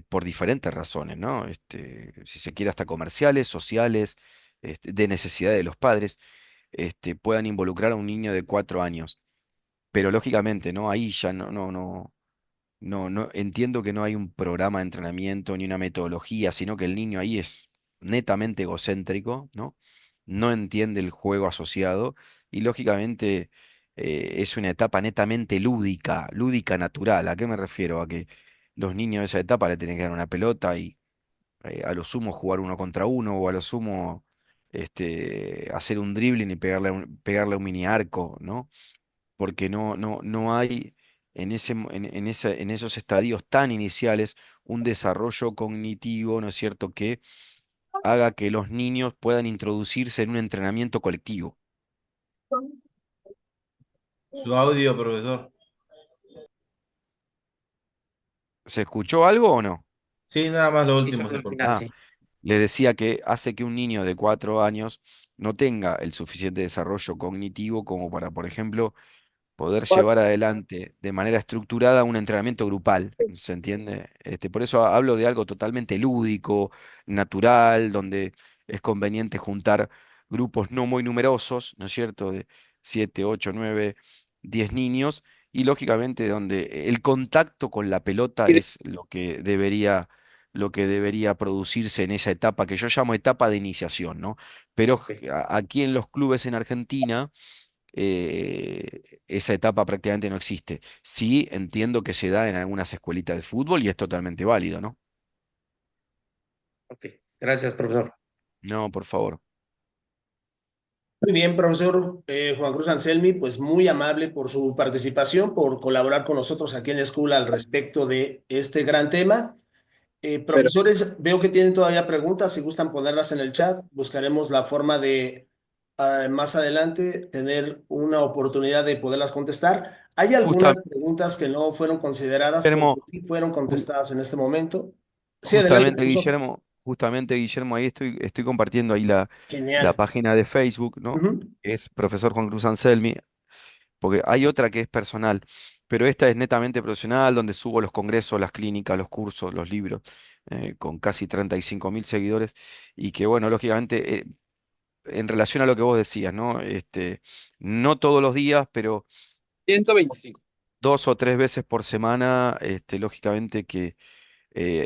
por diferentes razones, ¿no? Si se quiere hasta comerciales, sociales, de necesidad de los padres, puedan involucrar a un niño de 4 años. Pero lógicamente, ¿no? Ahí ya no, entiendo que no hay un programa de entrenamiento ni una metodología, sino que el niño ahí es netamente egocéntrico, ¿no? No entiende el juego asociado y lógicamente es una etapa netamente lúdica, lúdica natural. ¿A qué me refiero? A que los niños de esa etapa le tienen que dar una pelota y a lo sumo jugar uno contra uno o a lo sumo hacer un dribbling y pegarle a un mini arco, ¿no? Porque no hay en esos estadios tan iniciales un desarrollo cognitivo, ¿no es cierto?, que haga que los niños puedan introducirse en un entrenamiento colectivo. Su audio, profesor. ¿Se escuchó algo o no? Sí, nada más lo sí, último solo se al final, cortó. Ah, sí. les decía que hace que un niño de 4 años no tenga el suficiente desarrollo cognitivo como para, por ejemplo, poder llevar adelante de manera estructurada un entrenamiento grupal, ¿se entiende? Por eso hablo de algo totalmente lúdico, natural, donde es conveniente juntar grupos no muy numerosos, ¿no es cierto? De 7, 8, 9, 10 niños, y lógicamente donde el contacto con la pelota es lo que debería producirse en esa etapa que yo llamo etapa de iniciación, ¿no? Pero Ok. aquí en los clubes en Argentina esa etapa prácticamente no existe. Sí, entiendo que se da en algunas escuelitas de fútbol y es totalmente válido, ¿no? Ok, gracias, profesor. No, por favor. Muy bien, profesor Juan Cruz Anselmi, pues muy amable por su participación, por colaborar con nosotros aquí en la escuela al respecto de este gran tema. Profesores, veo que tienen todavía preguntas, si gustan ponerlas en el chat, buscaremos la forma de más adelante tener una oportunidad de poderlas contestar. Hay algunas Justamente, preguntas que no fueron consideradas, pero Guillermo, que sí fueron ju- contestadas en este momento. Sí, adelante, justamente, profesor. Guillermo, justamente, Guillermo, ahí estoy compartiendo ahí la Genial. página de Facebook, ¿no? Ujú. Que es Profesor Juan Cruz Anselmi, porque hay otra que es personal, pero esta es netamente profesional, donde subo los congresos, las clínicas, los cursos, los libros, con casi 35.000 seguidores, y que, bueno, lógicamente, en relación a lo que vos decías, ¿no? No todos los días, pero 125. 2 o 3 veces por semana, lógicamente que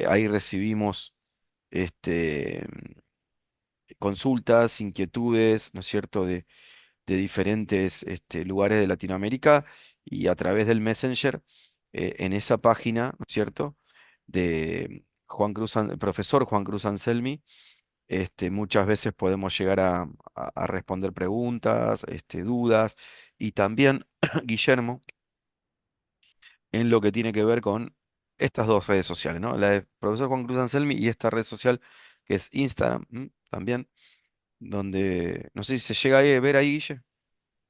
ahí recibimos este, consultas, inquietudes, ¿no es cierto?, de diferentes lugares de Latinoamérica y a través del Messenger, en esa página, ¿no es cierto?, de profesor Juan Cruz Anselmi, muchas veces podemos llegar a responder preguntas, dudas, y también, Guillermo, en lo que tiene que ver con estas dos redes sociales, ¿no? La de profesor Juan Cruz Anselmi y esta red social que es Instagram, también, donde no sé si se llega a ver ahí, Guille.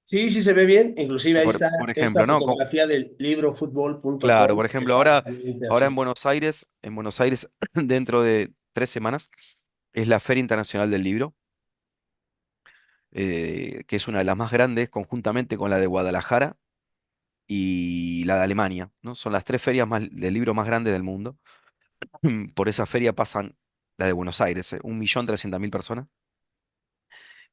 Sí, sí se ve bien. Inclusive ahí está Por esa ejemplo, ¿no? fotografía del libro Claro, fútbol.com por que ejemplo, está ahora, totalmente ahora así. en Buenos Aires, dentro de 3 semanas, es la Feria Internacional del Libro, que es una de las más grandes, conjuntamente con la de Guadalajara y la de Alemania, ¿no? Son las tres ferias del libro más grandes del mundo. Por esa feria pasan la de Buenos Aires, 1.300.000 personas.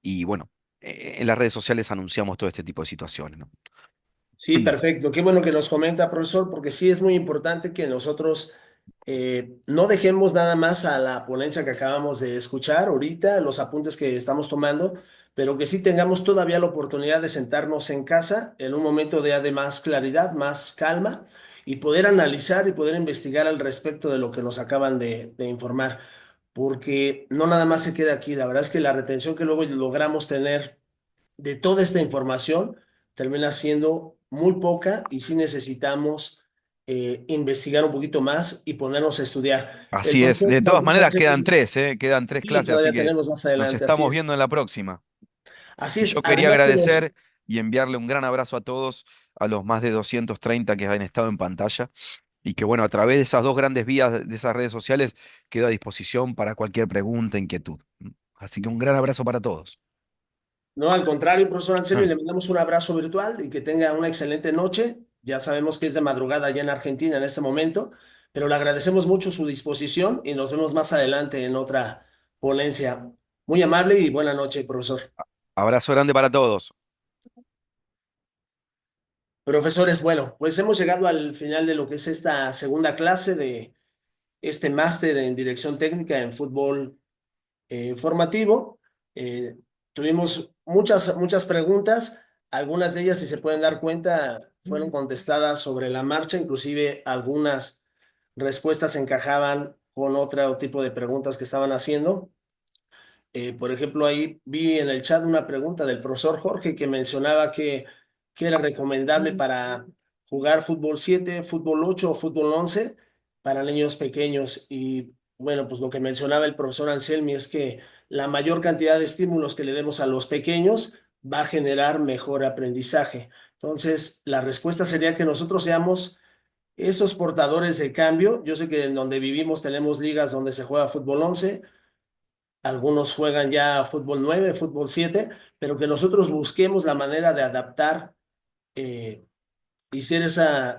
Y bueno, en las redes sociales anunciamos todo este tipo de situaciones, ¿no? Sí, perfecto. Qué bueno que nos comenta, profesor, porque sí es muy importante que nosotros no dejemos nada más a la ponencia que acabamos de escuchar ahorita, los apuntes que estamos tomando, pero que sí tengamos todavía la oportunidad de sentarnos en casa en un momento de más claridad, más calma, y poder analizar y poder investigar al respecto de lo que nos acaban de informar, porque no nada más se queda aquí. La verdad es que la retención que luego logramos tener de toda esta información termina siendo muy poca y sí necesitamos investigar un poquito más y ponernos a estudiar. El Así es. profesor De todas Cruz maneras, hace quedan tres, ¿eh? Quedan tres y clases, así todavía que tenemos más nos adelante, así estamos es. viendo en la próxima. Así Y es, yo quería además agradecer y enviarle un gran abrazo a todos, a los más de 230 que han estado en pantalla, y que bueno, a través de esas dos grandes vías, de esas redes sociales, quedo a disposición para cualquier pregunta, inquietud. Así que un gran abrazo para todos. no, al contrario, profesor Anselmi, Ah, le mandamos un abrazo virtual y que tenga una excelente noche. Ya sabemos que es de madrugada allá en Argentina en este momento, pero le agradecemos mucho su disposición y nos vemos más adelante en otra ponencia. Muy amable y buena noche, profesor. Abrazo grande para todos. Profesores, bueno, pues hemos llegado al final de lo que es esta segunda clase de este máster en dirección técnica en fútbol formativo. Eh, Tuvimos muchas preguntas, algunas de ellas, si se pueden dar cuenta, fueron contestadas sobre la marcha, inclusive algunas respuestas encajaban con otro tipo de preguntas que estaban haciendo. Por ejemplo, ahí vi en el chat una pregunta del profesor Jorge que mencionaba que era recomendable para jugar fútbol 7, fútbol 8 o fútbol 11 para niños pequeños. Y bueno, pues lo que mencionaba el profesor Anselmi es que la mayor cantidad de estímulos que le demos a los pequeños va a generar mejor aprendizaje. Entonces, la respuesta sería que nosotros seamos esos portadores de cambio. Yo sé que en donde vivimos tenemos ligas donde se juega fútbol 11, algunos juegan ya fútbol 9, fútbol 7, pero que nosotros busquemos la manera de adaptar eh, y ser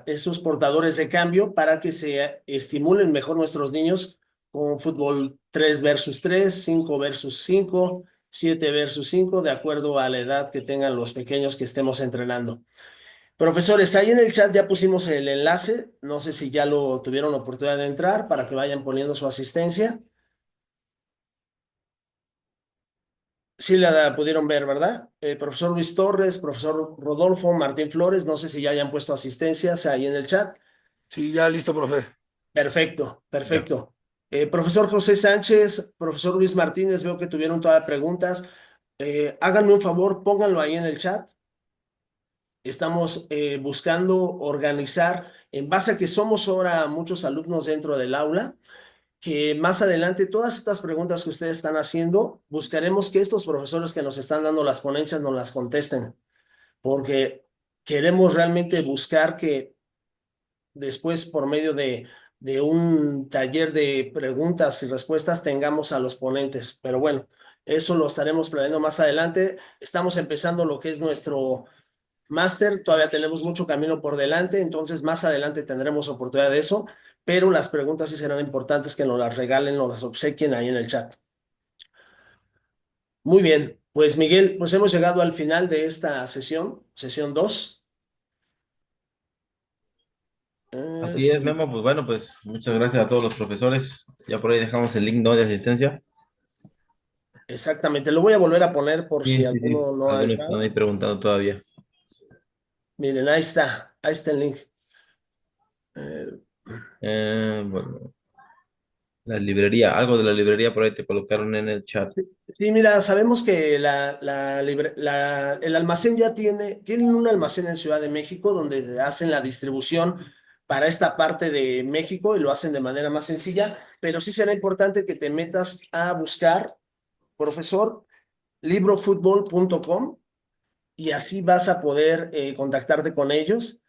esos portadores de cambio para que se estimulen mejor nuestros niños con fútbol 3 versus 3, 5 versus 5, 7 versus 5, de acuerdo a la edad que tengan los pequeños que estemos entrenando. Profesores, ahí en el chat ya pusimos el enlace, no sé si ya lo tuvieron oportunidad de entrar para que vayan poniendo su asistencia. Sí la pudieron ver, ¿verdad? Profesor Luis Torres, profesor Rodolfo, Martín Flores, no sé si ya hayan puesto asistencias ahí en el chat. Sí, ya listo, profe. Perfecto, Ya. perfecto. Profesor José Sánchez, profesor Luis Martínez, veo que tuvieron todas preguntas. Háganme un favor, pónganlo ahí en el chat. Estamos buscando organizar, en base a que somos ahora muchos alumnos dentro del aula, que más adelante todas estas preguntas que ustedes están haciendo, buscaremos que estos profesores que nos están dando las ponencias nos las contesten, porque queremos realmente buscar que después por medio de un taller de preguntas y respuestas tengamos a los ponentes. Pero bueno, eso lo estaremos planeando más adelante. Estamos empezando lo que es nuestro máster, todavía tenemos mucho camino por delante, entonces más adelante tendremos oportunidad de eso, pero las preguntas sí serán importantes que nos las regalen, nos las obsequien ahí en el chat. Muy bien, pues Miguel, pues hemos llegado al final de esta sesión 2. Así es, Sí, Memo. Pues bueno, pues muchas gracias a todos los profesores. Ya por ahí dejamos el link, ¿no?, de asistencia. exactamente, lo voy a volver a poner por si Sí, sí, sí. alguno no ha Algunos están entrado. ahí preguntando todavía. Miren, ahí está el link. Eh, Bueno, la librería, algo de la librería por ahí te colocaron en el chat. Sí, mira, sabemos que el almacén ya tienen un almacén en Ciudad de México donde hacen la distribución para esta parte de México y lo hacen de manera más sencilla, pero sí será importante que te metas a buscar, profesor, librofutbol.com y así vas a poder contactarte con ellos.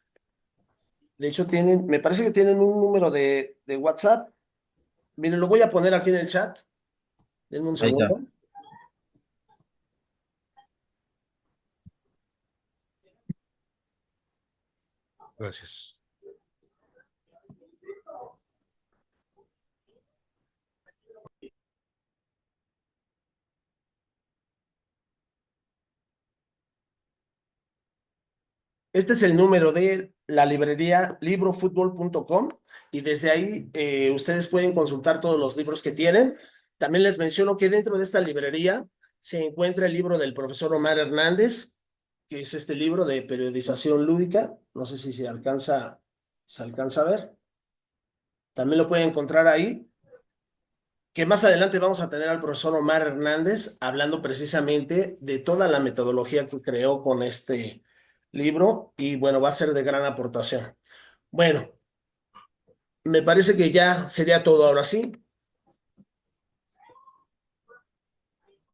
De hecho, me parece que tienen un número de WhatsApp. Miren, lo voy a poner aquí en el chat. Denme un Ahí está. segundo. Gracias. Este es el número de la librería librofutbol.com y desde ahí ustedes pueden consultar todos los libros que tienen. También les menciono que dentro de esta librería se encuentra el libro del profesor Omar Hernández, que es este libro de periodización lúdica. No sé si se alcanza ¿Se alcanza a ver? También lo pueden encontrar ahí. Que más adelante vamos a tener al profesor Omar Hernández hablando precisamente de toda la metodología que creó con este libro y bueno, va a ser de gran aportación. Bueno, me parece que ya sería todo ahora sí.